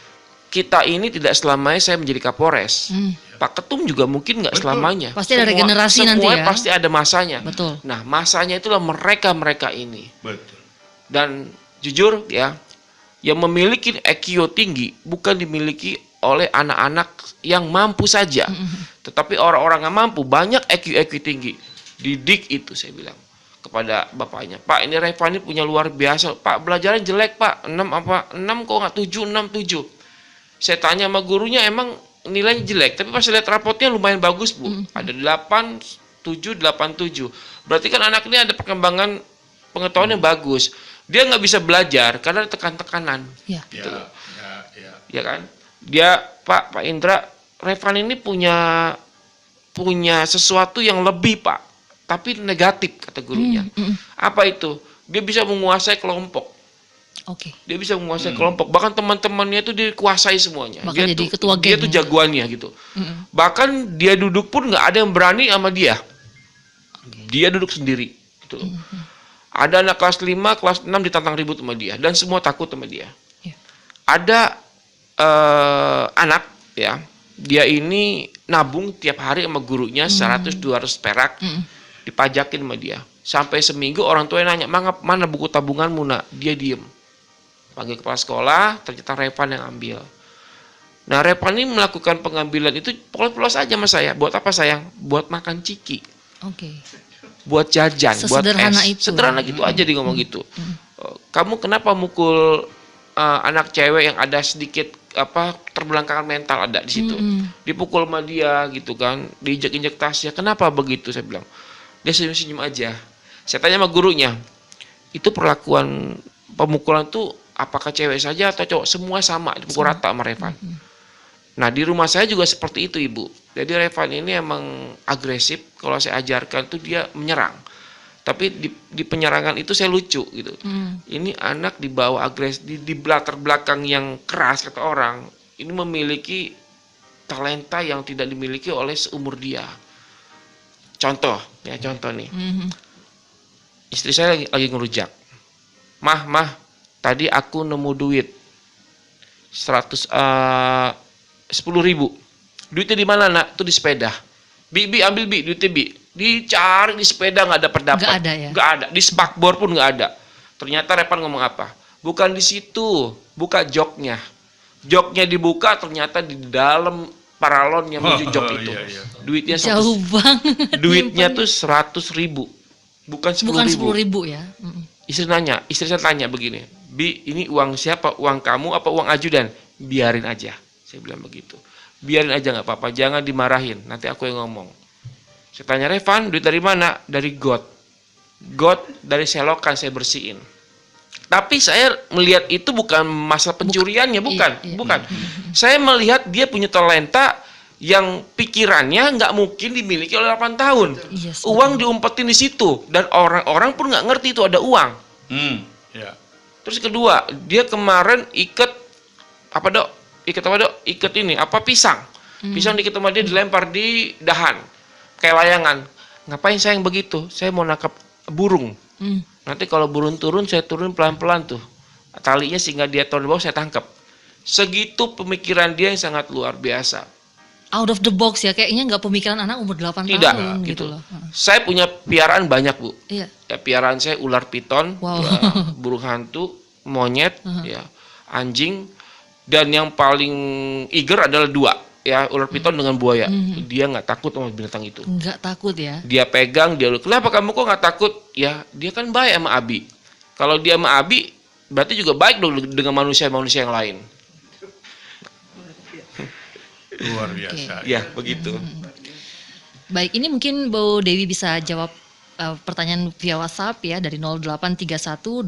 Kita ini tidak selamanya saya menjadi Kapolres. Pak Ketum juga mungkin nggak selamanya. Pasti ada regenerasi nanti ya. Pasti ada masanya. Betul. Nah, masanya itulah mereka ini. Betul. Dan jujur ya, yang memiliki EQ tinggi bukan dimiliki oleh anak-anak yang mampu saja. Tetapi orang-orang yang mampu banyak EQ tinggi. Didik itu, saya bilang kepada bapaknya, Pak ini Reva ini punya luar biasa, Pak belajarnya jelek Pak, 6 apa 6 kok nggak 7, 6, 7. Saya tanya sama gurunya, emang nilainya jelek, tapi pas lihat rapotnya lumayan bagus Bu, ada 8, 7, 8, 7. Berarti kan anak ini ada perkembangan pengetahuan yang bagus. Dia nggak bisa belajar karena tekan-tekanan. Gitu. Ya kan? Dia Pak Indra, Revan ini punya sesuatu yang lebih Pak, tapi negatif kata gurunya. Apa itu? Dia bisa menguasai kelompok. Dia bisa menguasai kelompok. Bahkan teman-temannya itu dikuasai semuanya. Bahkan dia jadi tuh, ketua dia geng. tuh jagoannya gitu. Bahkan dia duduk pun nggak ada yang berani sama dia. Dia duduk sendiri. Gitu. Ada anak kelas 5, kelas 6 ditantang ribut sama dia. Dan semua takut sama dia. Ada anak ya, dia ini nabung tiap hari sama gurunya 100-200 perak, dipajakin sama dia. Sampai seminggu orang tuanya nanya, mana buku tabunganmu nak? Dia diem. Panggil kepala sekolah, ternyata Revan yang ambil. Nah Revan ini melakukan pengambilan itu polos-polos aja sama saya. Buat apa sayang? Buat makan ciki. Buat jajan, buat es. Sederhana gitu aja dia ngomong gitu. Kamu kenapa mukul anak cewek yang ada sedikit terbelangkangan mental ada di situ, dipukul sama dia gitu kan, diinjek-injek tasnya, kenapa begitu? Saya bilang, dia senyum-senyum aja. Saya tanya sama gurunya, itu perlakuan pemukulan tuh apakah cewek saja atau cowok? Semua sama, dipukul rata sama Revan. Nah di rumah saya juga seperti itu Ibu. Jadi Revan ini emang agresif, kalau saya ajarkan tuh dia menyerang. Tapi di penyerangan itu saya lucu gitu. Ini anak dibawa agresif, di latar belakang yang keras kata orang, ini memiliki talenta yang tidak dimiliki oleh seumur dia. Contoh nih. Istri saya lagi ngerujak. Mah, tadi aku nemu duit 10.000. Duitnya di mana nak? Itu di sepeda. Bi ambil duitnya Bi. Dicari di sepeda nggak dapat. Nggak ada ya? Nggak ada. Di spakbor pun nggak ada. Ternyata Revan ngomong apa? Bukan di situ, buka joknya. Joknya dibuka, ternyata di dalam paralon yang menuju jok itu. Duitnya jauh banget. Duitnya tuh 100.000, bukan 10.000. Ya. Istri saya tanya begini, Bi, ini uang siapa? Uang kamu apa uang ajudan? Biarin aja, saya bilang begitu. Biarin aja nggak apa-apa, jangan dimarahin. Nanti aku yang ngomong. Saya tanya Revan, duit dari mana? Dari got dari selokan saya bersihin. Tapi saya melihat itu bukan masalah pencuriannya, bukan. Saya melihat dia punya talenta yang pikirannya nggak mungkin dimiliki oleh 8 tahun. Uang diumpetin di situ dan orang-orang pun nggak ngerti itu ada uang. Terus kedua, dia kemarin ikat pisang. Pisang diikat sama dia, dilempar di dahan kayak layangan. Ngapain saya yang begitu? Saya mau nangkap burung. Nanti kalau burung turun, saya turun pelan-pelan tuh. Talinya sehingga dia turun di bawah, saya tangkap. Segitu pemikiran dia yang sangat luar biasa. Out of the box ya, kayaknya nggak pemikiran anak umur 8 tahun gitu loh. Saya punya piaraan banyak Bu. Iya. Ya, piaraan saya ular piton, burung hantu, monyet, ya, anjing, dan yang paling eager adalah 2. Ya, ular piton dengan buaya. Dia nggak takut sama binatang itu. Nggak takut ya? Dia pegang, kenapa kamu kok nggak takut? Ya, dia kan baik sama Abi. Kalau dia sama Abi, berarti juga baik dong dengan manusia-manusia yang lain. Luar biasa. Ya, begitu. Baik, ini mungkin Bu Dewi bisa jawab pertanyaan via WhatsApp ya dari 08318090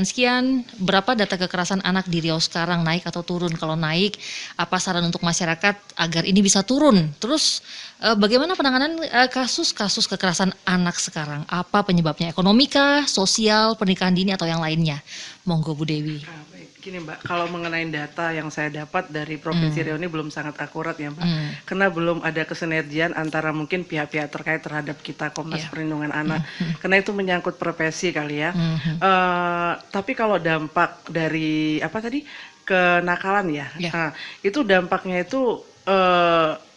sekian. Berapa data kekerasan anak di Riau sekarang, naik atau turun? Kalau naik, apa saran untuk masyarakat agar ini bisa turun? Terus bagaimana penanganan kasus-kasus kekerasan anak sekarang? Apa penyebabnya? Ekonomika, sosial, pernikahan dini atau yang lainnya? Monggo Bu Dewi. Gini Mbak, kalau mengenai data yang saya dapat dari Provinsi Riau ini belum sangat akurat ya Mbak, karena belum ada kesinergian antara mungkin pihak-pihak terkait terhadap kita Komnas Perlindungan Anak, karena itu menyangkut profesi kali ya. Tapi kalau dampak dari kenakalan ya, itu dampaknya itu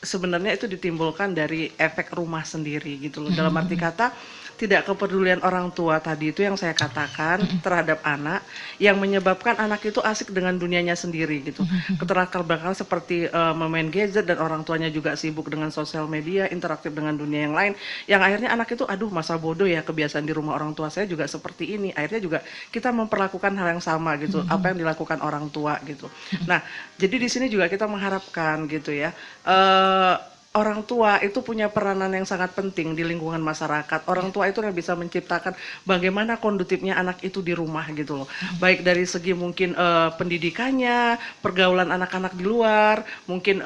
sebenarnya itu ditimbulkan dari efek rumah sendiri gitu loh. Dalam arti kata tidak kepedulian orang tua tadi itu yang saya katakan terhadap anak, yang menyebabkan anak itu asik dengan dunianya sendiri gitu. Keterlatar belakang seperti memain gadget dan orang tuanya juga sibuk dengan sosial media, interaktif dengan dunia yang lain, yang akhirnya anak itu aduh masa bodoh ya, kebiasaan di rumah orang tua saya juga seperti ini. Akhirnya juga kita memperlakukan hal yang sama gitu, apa yang dilakukan orang tua gitu. Nah, jadi di sini juga kita mengharapkan gitu ya. Orang tua itu punya peranan yang sangat penting di lingkungan masyarakat. Orang tua itu yang bisa menciptakan bagaimana kondusifnya anak itu di rumah gitu loh. Baik dari segi mungkin pendidikannya, pergaulan anak-anak di luar, mungkin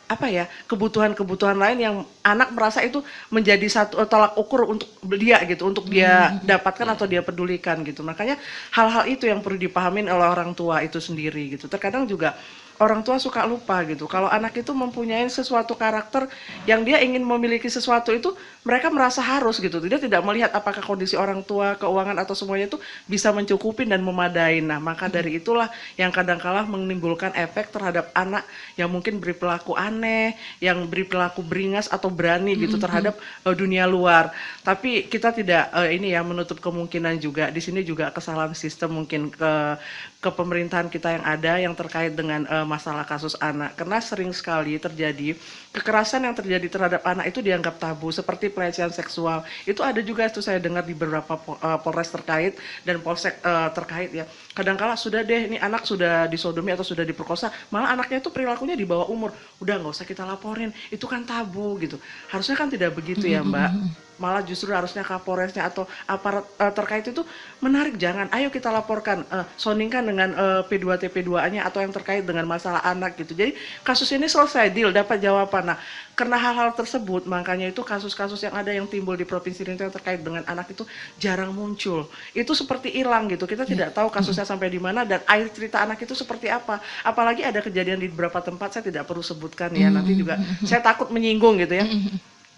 apa ya, kebutuhan-kebutuhan lain yang anak merasa itu menjadi satu tolak ukur untuk dia gitu, untuk dia dapatkan atau dia pedulikan gitu. Makanya hal-hal itu yang perlu dipahamin oleh orang tua itu sendiri gitu. Terkadang juga orang tua suka lupa gitu. Kalau anak itu mempunyai sesuatu karakter yang dia ingin memiliki sesuatu itu, mereka merasa harus gitu. Dia tidak melihat apakah kondisi orang tua, keuangan atau semuanya itu bisa mencukupi dan memadai. Nah, maka dari itulah yang kadang-kala menimbulkan efek terhadap anak yang mungkin berperilaku aneh, yang berperilaku beringas atau berani gitu terhadap dunia luar. Tapi kita tidak ini ya menutup kemungkinan juga di sini juga kesalahan sistem mungkin ke pemerintahan kita yang ada yang terkait dengan masalah kasus anak, karena sering sekali terjadi kekerasan yang terjadi terhadap anak itu dianggap tabu, seperti pelecehan seksual. Itu ada juga itu saya dengar di beberapa polres terkait dan polsek terkait ya. Kadangkala sudah deh ini anak sudah disodomi atau sudah diperkosa, malah anaknya itu perilakunya di bawah umur, udah nggak usah kita laporin, itu kan tabu gitu. Harusnya kan tidak begitu ya Mbak. Malah justru harusnya Kapolresnya atau aparat terkait itu menarik, jangan, ayo kita laporkan, soundingkan dengan P2TP2A-nya atau yang terkait dengan masalah anak gitu. Jadi kasus ini selesai, deal, dapat jawaban. Nah, karena hal-hal tersebut, makanya itu kasus-kasus yang ada yang timbul di provinsi ini yang terkait dengan anak itu jarang muncul. Itu seperti hilang gitu. Kita tidak tahu kasusnya sampai di mana dan akhir cerita anak itu seperti apa. Apalagi ada kejadian di beberapa tempat, saya tidak perlu sebutkan ya. Nanti juga saya takut menyinggung gitu ya.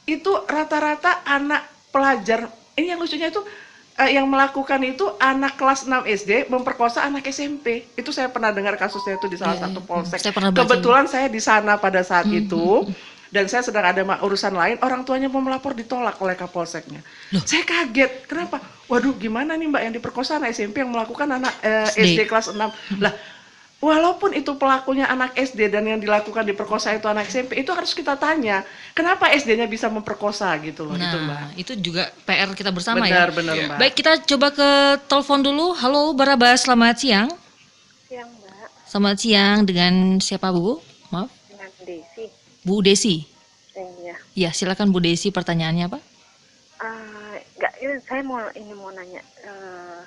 Itu rata-rata anak pelajar, ini yang lucunya itu yang melakukan itu anak kelas 6 SD memperkosa anak SMP. Itu saya pernah dengar kasusnya itu di salah satu polsek. Kebetulan saya di sana pada saat itu dan saya sedang ada urusan lain, orang tuanya mau melapor ditolak oleh Kapolseknya. Saya kaget, kenapa? Waduh, gimana nih Mbak yang diperkosa anak SMP yang melakukan anak SD kelas 6. Lah, walaupun itu pelakunya anak SD dan yang dilakukan diperkosa itu anak SMP, itu harus kita tanya, kenapa SD-nya bisa memperkosa gitu loh. Nah, gitu, Mbak. Itu juga PR kita bersama benar, ya. Benar, Mbak. Baik, kita coba ke telepon dulu. Halo Barabas, selamat siang. Siang, Mbak. Selamat siang, dengan siapa Bu? Maaf. Dengan Desi. Bu Desi. Iya. Ya, silakan Bu Desi, pertanyaannya apa? Saya mau nanya.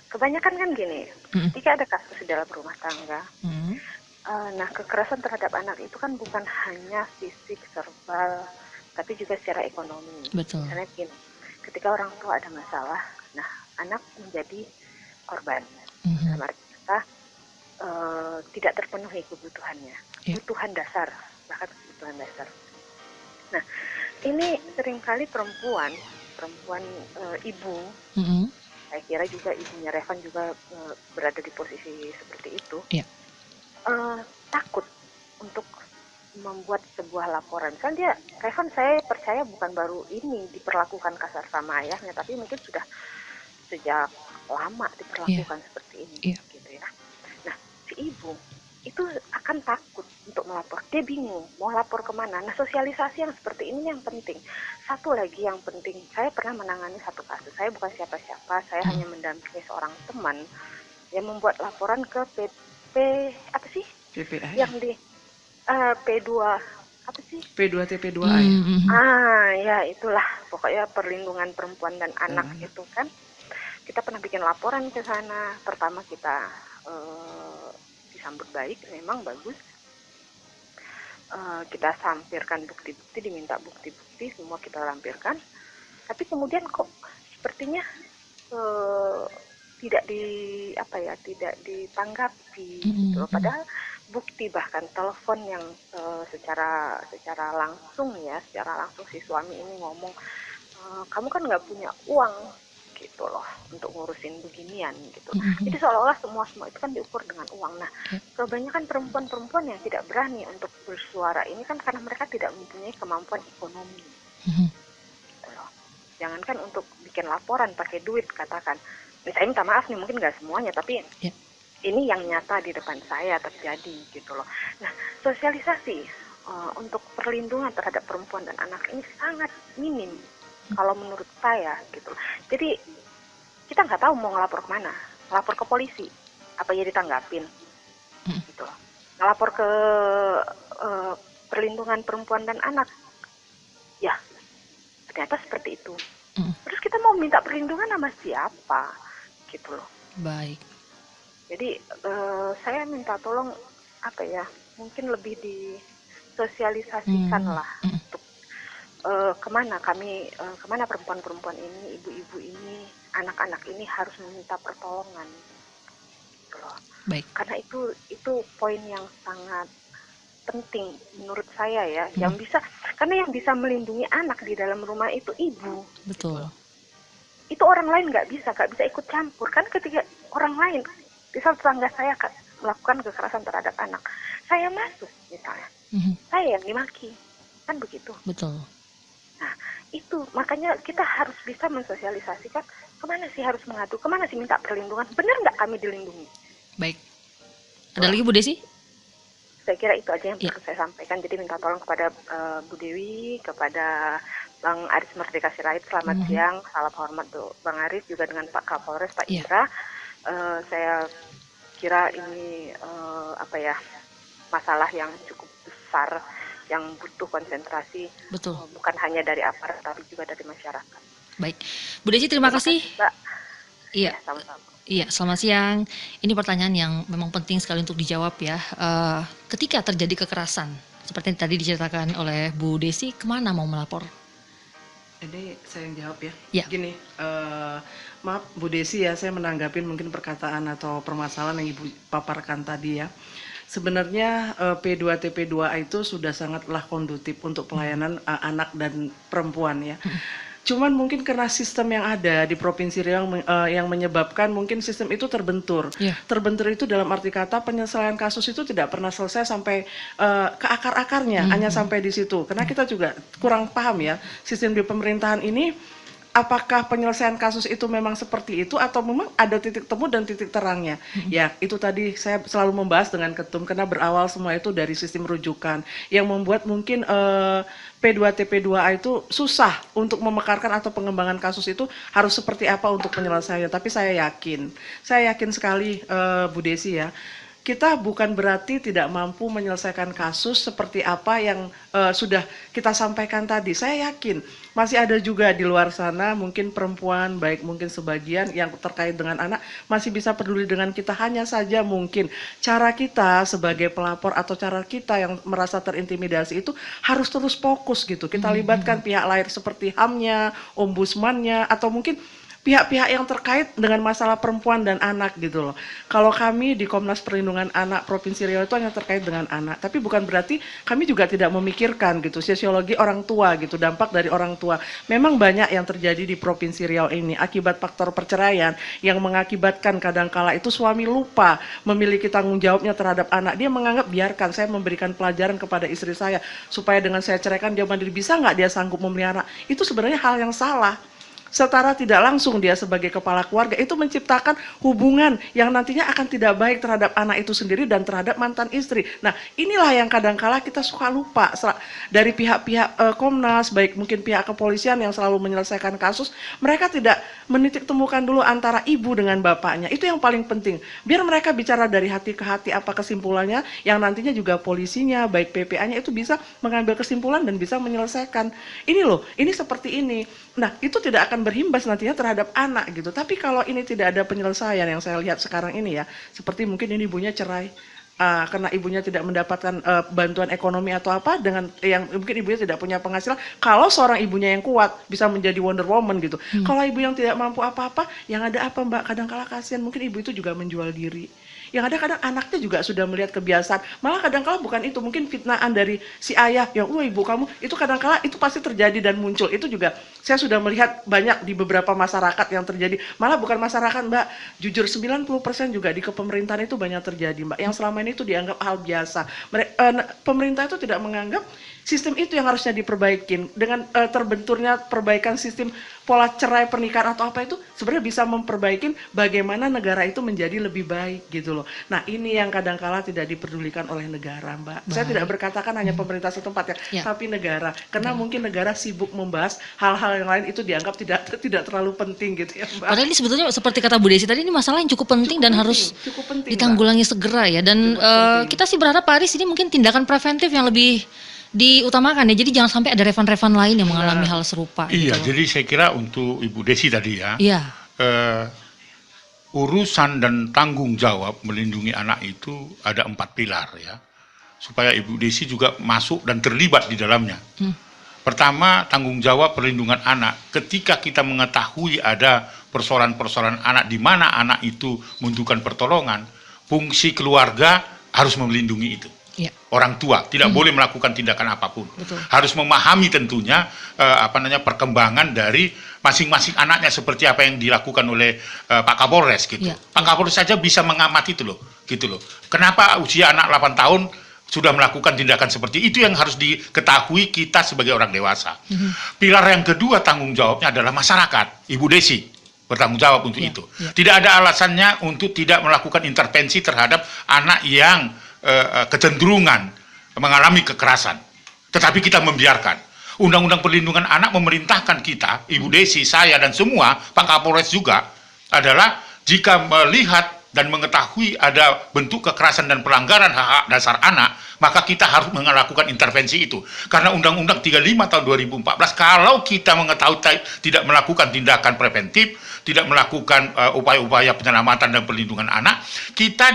Kebanyakan kan gini, ketika ada kasus dalam rumah tangga, nah kekerasan terhadap anak itu kan bukan hanya fisik, verbal, tapi juga secara ekonomi. Betul. Misalnya gini, ketika orang tua ada masalah, nah anak menjadi korban. Dalam arti kata tidak terpenuhi kebutuhannya, kebutuhan dasar, bahkan kebutuhan dasar. Nah, ini seringkali perempuan ibu, saya kira juga ibunya Revan juga berada di posisi seperti itu, takut untuk membuat sebuah laporan. Kan Revan saya percaya bukan baru ini diperlakukan kasar sama ayahnya, tapi mungkin sudah sejak lama diperlakukan seperti ini, gitu ya. Nah, si ibu itu akan takut untuk melapor. Dia bingung mau lapor kemana. Nah, sosialisasi yang seperti ini yang penting. Satu lagi yang penting, saya pernah menangani satu kasus. Saya bukan siapa-siapa, saya hanya mendampingi seorang teman yang membuat laporan ke PPA. Yang di P2 apa sih? P2TP2A. Ya itulah. Pokoknya perlindungan perempuan dan anak itu kan. Kita pernah bikin laporan ke sana. Pertama kita disambut baik, memang bagus. Kita sampirkan bukti-bukti, diminta bukti-bukti, semua kita lampirkan. Tapi kemudian kok sepertinya tidak ditanggapi, gitu. Padahal bukti bahkan telepon yang secara langsung si suami ini ngomong, kamu kan nggak punya uang gitu loh untuk ngurusin beginian gitu. Jadi seolah-olah semua itu kan diukur dengan uang. Nah, kebanyakan perempuan-perempuan yang tidak berani untuk bersuara ini kan karena mereka tidak mempunyai kemampuan ekonomi. Gitu loh. Jangankan untuk bikin laporan pakai duit, katakan. Saya minta maaf nih, mungkin nggak semuanya, tapi ini yang nyata di depan saya terjadi gitu loh. Nah, sosialisasi untuk perlindungan terhadap perempuan dan anak ini sangat minim kalau menurut saya gitu. Jadi kita nggak tahu mau ngelapor kemana, ngelapor ke polisi, apa ya ditanggapin gitu loh. Ngelapor ke perlindungan perempuan dan anak, ya ternyata seperti itu. Terus kita mau minta perlindungan sama siapa gitu loh. Baik. Jadi saya minta tolong apa ya, mungkin lebih disosialisasikan lah untuk kemana perempuan-perempuan ini, ibu-ibu ini, anak-anak ini harus meminta pertolongan gitu loh. Baik. Karena itu poin yang sangat penting menurut saya ya, karena yang bisa melindungi anak di dalam rumah itu ibu. Betul. Itu orang lain nggak bisa ikut campur kan. Ketika orang lain, misal tetangga saya melakukan kekerasan terhadap anak, saya masuk misalnya, saya yang dimaki, kan begitu. Betul. Nah itu makanya kita harus bisa mensosialisasikan kemana sih harus mengadu, kemana sih minta perlindungan, benar nggak kami dilindungi. Baik. Ada lagi Bu Desi? Saya kira itu aja yang perlu saya sampaikan. Jadi minta tolong kepada Bu Dewi, kepada Bang Aris Merdeka Sirait, selamat siang, salam hormat tuh Bang Aris, juga dengan Pak Kapolres, Pak Indra. Saya kira ini masalah yang cukup besar, yang butuh konsentrasi. Betul. Bukan hanya dari aparat, tapi juga dari masyarakat. Baik, Bu Desi terima kasih. Mbak. Iya. Sama-sama. Iya, selamat siang. Ini pertanyaan yang memang penting sekali untuk dijawab ya. Ketika terjadi kekerasan, seperti yang tadi diceritakan oleh Bu Desi, kemana mau melapor? Ini saya yang jawab ya. Ya. Gini, maaf Bu Desi ya, saya menanggapin mungkin perkataan atau permasalahan yang Ibu paparkan tadi ya. Sebenarnya P2TP2A itu sudah sangatlah kondusif untuk pelayanan anak dan perempuan ya. Cuman mungkin karena sistem yang ada di Provinsi Riau yang menyebabkan mungkin sistem itu terbentur. Terbentur itu dalam arti kata penyelesaian kasus itu tidak pernah selesai sampai ke akar-akarnya, hanya sampai di situ. Karena kita juga kurang paham ya, sistem di pemerintahan ini apakah penyelesaian kasus itu memang seperti itu atau memang ada titik temu dan titik terangnya. Ya, itu tadi saya selalu membahas dengan Ketum karena berawal semua itu dari sistem rujukan yang membuat mungkin P2TP2A itu susah untuk memekarkan atau pengembangan kasus itu harus seperti apa untuk penyelesaiannya. Tapi saya yakin sekali Bu Desi ya, kita bukan berarti tidak mampu menyelesaikan kasus seperti apa yang sudah kita sampaikan tadi. Saya yakin masih ada juga di luar sana mungkin perempuan, baik mungkin sebagian yang terkait dengan anak masih bisa peduli dengan kita. Hanya saja mungkin cara kita sebagai pelapor atau cara kita yang merasa terintimidasi itu harus terus fokus gitu. Kita libatkan pihak lain seperti HAM-nya, ombudsman-nya, atau mungkin pihak-pihak yang terkait dengan masalah perempuan dan anak gitu loh. Kalau kami di Komnas Perlindungan Anak Provinsi Riau itu hanya terkait dengan anak, tapi bukan berarti kami juga tidak memikirkan gitu sosiologi orang tua gitu, dampak dari orang tua. Memang banyak yang terjadi di Provinsi Riau ini akibat faktor perceraian yang mengakibatkan kadangkala itu suami lupa memiliki tanggung jawabnya terhadap anak. Dia menganggap biarkan saya memberikan pelajaran kepada istri saya supaya dengan saya ceraikan dia mandiri, bisa nggak dia sanggup memelihara. Itu sebenarnya hal yang salah. Secara tidak langsung dia sebagai kepala keluarga itu menciptakan hubungan yang nantinya akan tidak baik terhadap anak itu sendiri dan terhadap mantan istri. Nah, inilah yang kadangkala kita suka lupa dari pihak-pihak Komnas, baik mungkin pihak kepolisian yang selalu menyelesaikan kasus, mereka tidak menitik temukan dulu antara ibu dengan bapaknya. Itu yang paling penting. Biar mereka bicara dari hati ke hati apa kesimpulannya, yang nantinya juga polisinya, baik PPA-nya itu bisa mengambil kesimpulan dan bisa menyelesaikan. Ini loh, ini seperti ini. Nah, itu tidak akan berimbas nantinya terhadap anak gitu. Tapi kalau ini tidak ada penyelesaian yang saya lihat sekarang ini ya, seperti mungkin ini ibunya cerai karena ibunya tidak mendapatkan bantuan ekonomi atau apa, dengan yang mungkin ibunya tidak punya penghasilan. Kalau seorang ibunya yang kuat bisa menjadi Wonder Woman gitu. Kalau ibu yang tidak mampu apa-apa, yang ada apa Mbak? Kadang-kala kasihan, mungkin ibu itu juga menjual diri. Yang ada kadang anaknya juga sudah melihat kebiasaan, malah kadang-kala bukan itu, mungkin fitnaan dari si ayah yang ibu kamu, itu kadang-kala itu pasti terjadi dan muncul. Itu juga saya sudah melihat banyak di beberapa masyarakat yang terjadi, malah bukan masyarakat Mbak, jujur 90% juga di kepemerintahan itu banyak terjadi Mbak, yang selama ini itu dianggap hal biasa. Pemerintah itu tidak menganggap sistem itu yang harusnya diperbaikin. Dengan terbenturnya perbaikan sistem pola cerai pernikahan atau apa itu sebenarnya bisa memperbaikin bagaimana negara itu menjadi lebih baik gitu loh. Nah ini yang kadangkala tidak diperdulikan oleh negara, Mbak. Saya tidak berkatakan hanya pemerintah setempat ya, tapi negara. Karena mungkin negara sibuk membahas hal-hal yang lain itu dianggap tidak terlalu penting gitu ya, Mbak. Padahal ini sebetulnya seperti kata Bu Desi tadi, ini masalah yang cukup penting dan harus ditanggulangi segera ya. Dan kita sih berharap Pak Aris ini mungkin tindakan preventif yang lebih diutamakan ya. Jadi jangan sampai ada revan-revan lain yang mengalami hal serupa. Iya, gitu. jadi saya kira untuk Ibu Desi tadi ya, Iya. urusan dan tanggung jawab melindungi anak itu ada 4 pilar ya, supaya Ibu Desi juga masuk dan terlibat di dalamnya. Pertama, tanggung jawab perlindungan anak. Ketika kita mengetahui ada persoalan-persoalan anak di mana anak itu membutuhkan pertolongan, fungsi keluarga harus melindungi itu. Ya. Orang tua tidak boleh melakukan tindakan apapun. Betul. Harus memahami tentunya perkembangan dari masing-masing anaknya seperti apa yang dilakukan oleh Pak Kapolres gitu. Ya. Pak Kapolres saja bisa mengamati itu loh, gitu loh. Kenapa usia anak 8 tahun sudah melakukan tindakan seperti itu yang harus diketahui kita sebagai orang dewasa. Pilar yang kedua tanggung jawabnya adalah masyarakat. Ibu Desi bertanggung jawab untuk itu. Tidak ada alasannya untuk tidak melakukan intervensi terhadap anak yang kecenderungan mengalami kekerasan. Tetapi kita membiarkan. Undang-Undang Perlindungan Anak memerintahkan kita, Ibu Desi, saya, dan semua, Pak Kapolres juga, adalah jika melihat dan mengetahui ada bentuk kekerasan dan pelanggaran hak-hak dasar anak, maka kita harus melakukan intervensi itu. Karena Undang-Undang 35 tahun 2014, kalau kita mengetahui tidak melakukan tindakan preventif, tidak melakukan upaya-upaya penyelamatan dan perlindungan anak, kita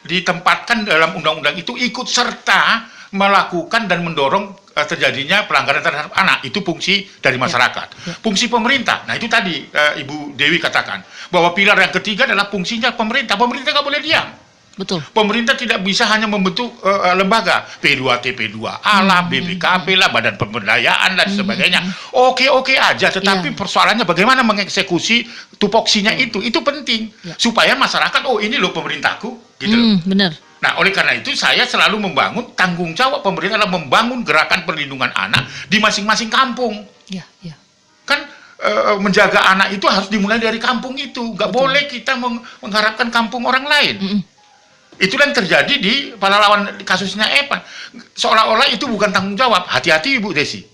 ditempatkan dalam undang-undang itu ikut serta melakukan dan mendorong terjadinya pelanggaran terhadap anak. Itu fungsi dari masyarakat. Fungsi pemerintah, nah itu tadi Ibu Dewi katakan, bahwa pilar yang ketiga adalah fungsinya pemerintah. Pemerintah nggak boleh diam. Betul. Pemerintah tidak bisa hanya membentuk lembaga P2T, P2A lah, BPKB lah, Badan Pemberdayaan dan sebagainya. Oke aja, tetapi persoalannya bagaimana mengeksekusi tupoksinya itu penting. Supaya masyarakat, oh ini loh pemerintahku, gitu loh. Benar. Nah, oleh karena itu saya selalu membangun tanggung jawab pemerintah adalah membangun gerakan perlindungan anak di masing-masing kampung. Iya, iya. Kan menjaga anak itu harus dimulai dari kampung itu. Nggak boleh kita mengharapkan kampung orang lain. Itulah yang terjadi di pahlawan kasusnya Evan. Seolah-olah itu bukan tanggung jawab. Hati-hati Ibu Desi.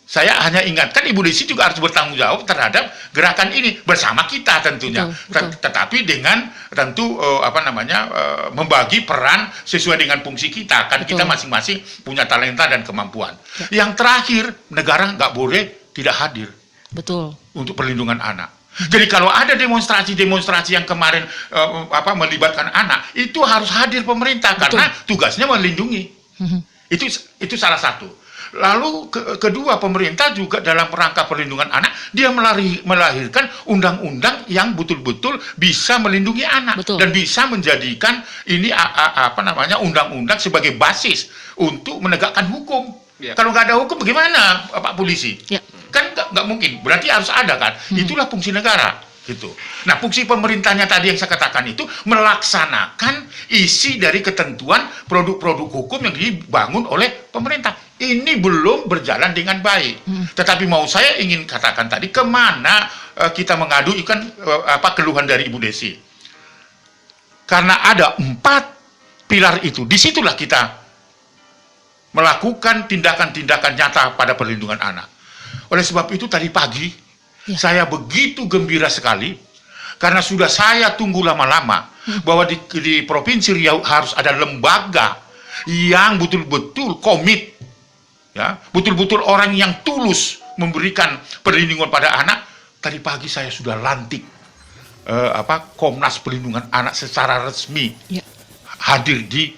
Saya hanya ingatkan Ibu Desi juga harus bertanggung jawab terhadap gerakan ini bersama kita tentunya. Betul. Tetapi dengan tentu membagi peran sesuai dengan fungsi kita. Kan kita masing-masing punya talenta dan kemampuan. Yang terakhir, negara nggak boleh tidak hadir. Betul. Untuk perlindungan anak. Jadi kalau ada demonstrasi-demonstrasi yang kemarin melibatkan anak, itu harus hadir pemerintah karena tugasnya melindungi. Itu salah satu. Lalu kedua, pemerintah juga dalam rangka perlindungan anak, dia melahirkan undang-undang yang betul-betul bisa melindungi anak dan bisa menjadikan ini undang-undang sebagai basis untuk menegakkan hukum. Kalau nggak ada hukum, bagaimana Pak Polisi? Kan nggak mungkin. Berarti harus ada kan. Itulah fungsi negara. Gitu. Nah, fungsi pemerintahnya tadi yang saya katakan itu melaksanakan isi dari ketentuan produk-produk hukum yang dibangun oleh pemerintah. Ini belum berjalan dengan baik. Tetapi mau saya ingin katakan tadi, kemana kita mengadu ikan keluhan dari Ibu Desi. Karena ada 4 pilar itu, disitulah kita melakukan tindakan-tindakan nyata pada perlindungan anak. Oleh sebab itu tadi pagi, saya begitu gembira sekali karena sudah saya tunggu lama-lama bahwa di Provinsi Riau harus ada lembaga yang betul-betul komit, ya, betul-betul orang yang tulus memberikan perlindungan pada anak. Tadi pagi saya sudah lantik Komnas Perlindungan Anak secara resmi hadir di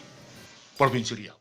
Provinsi Riau.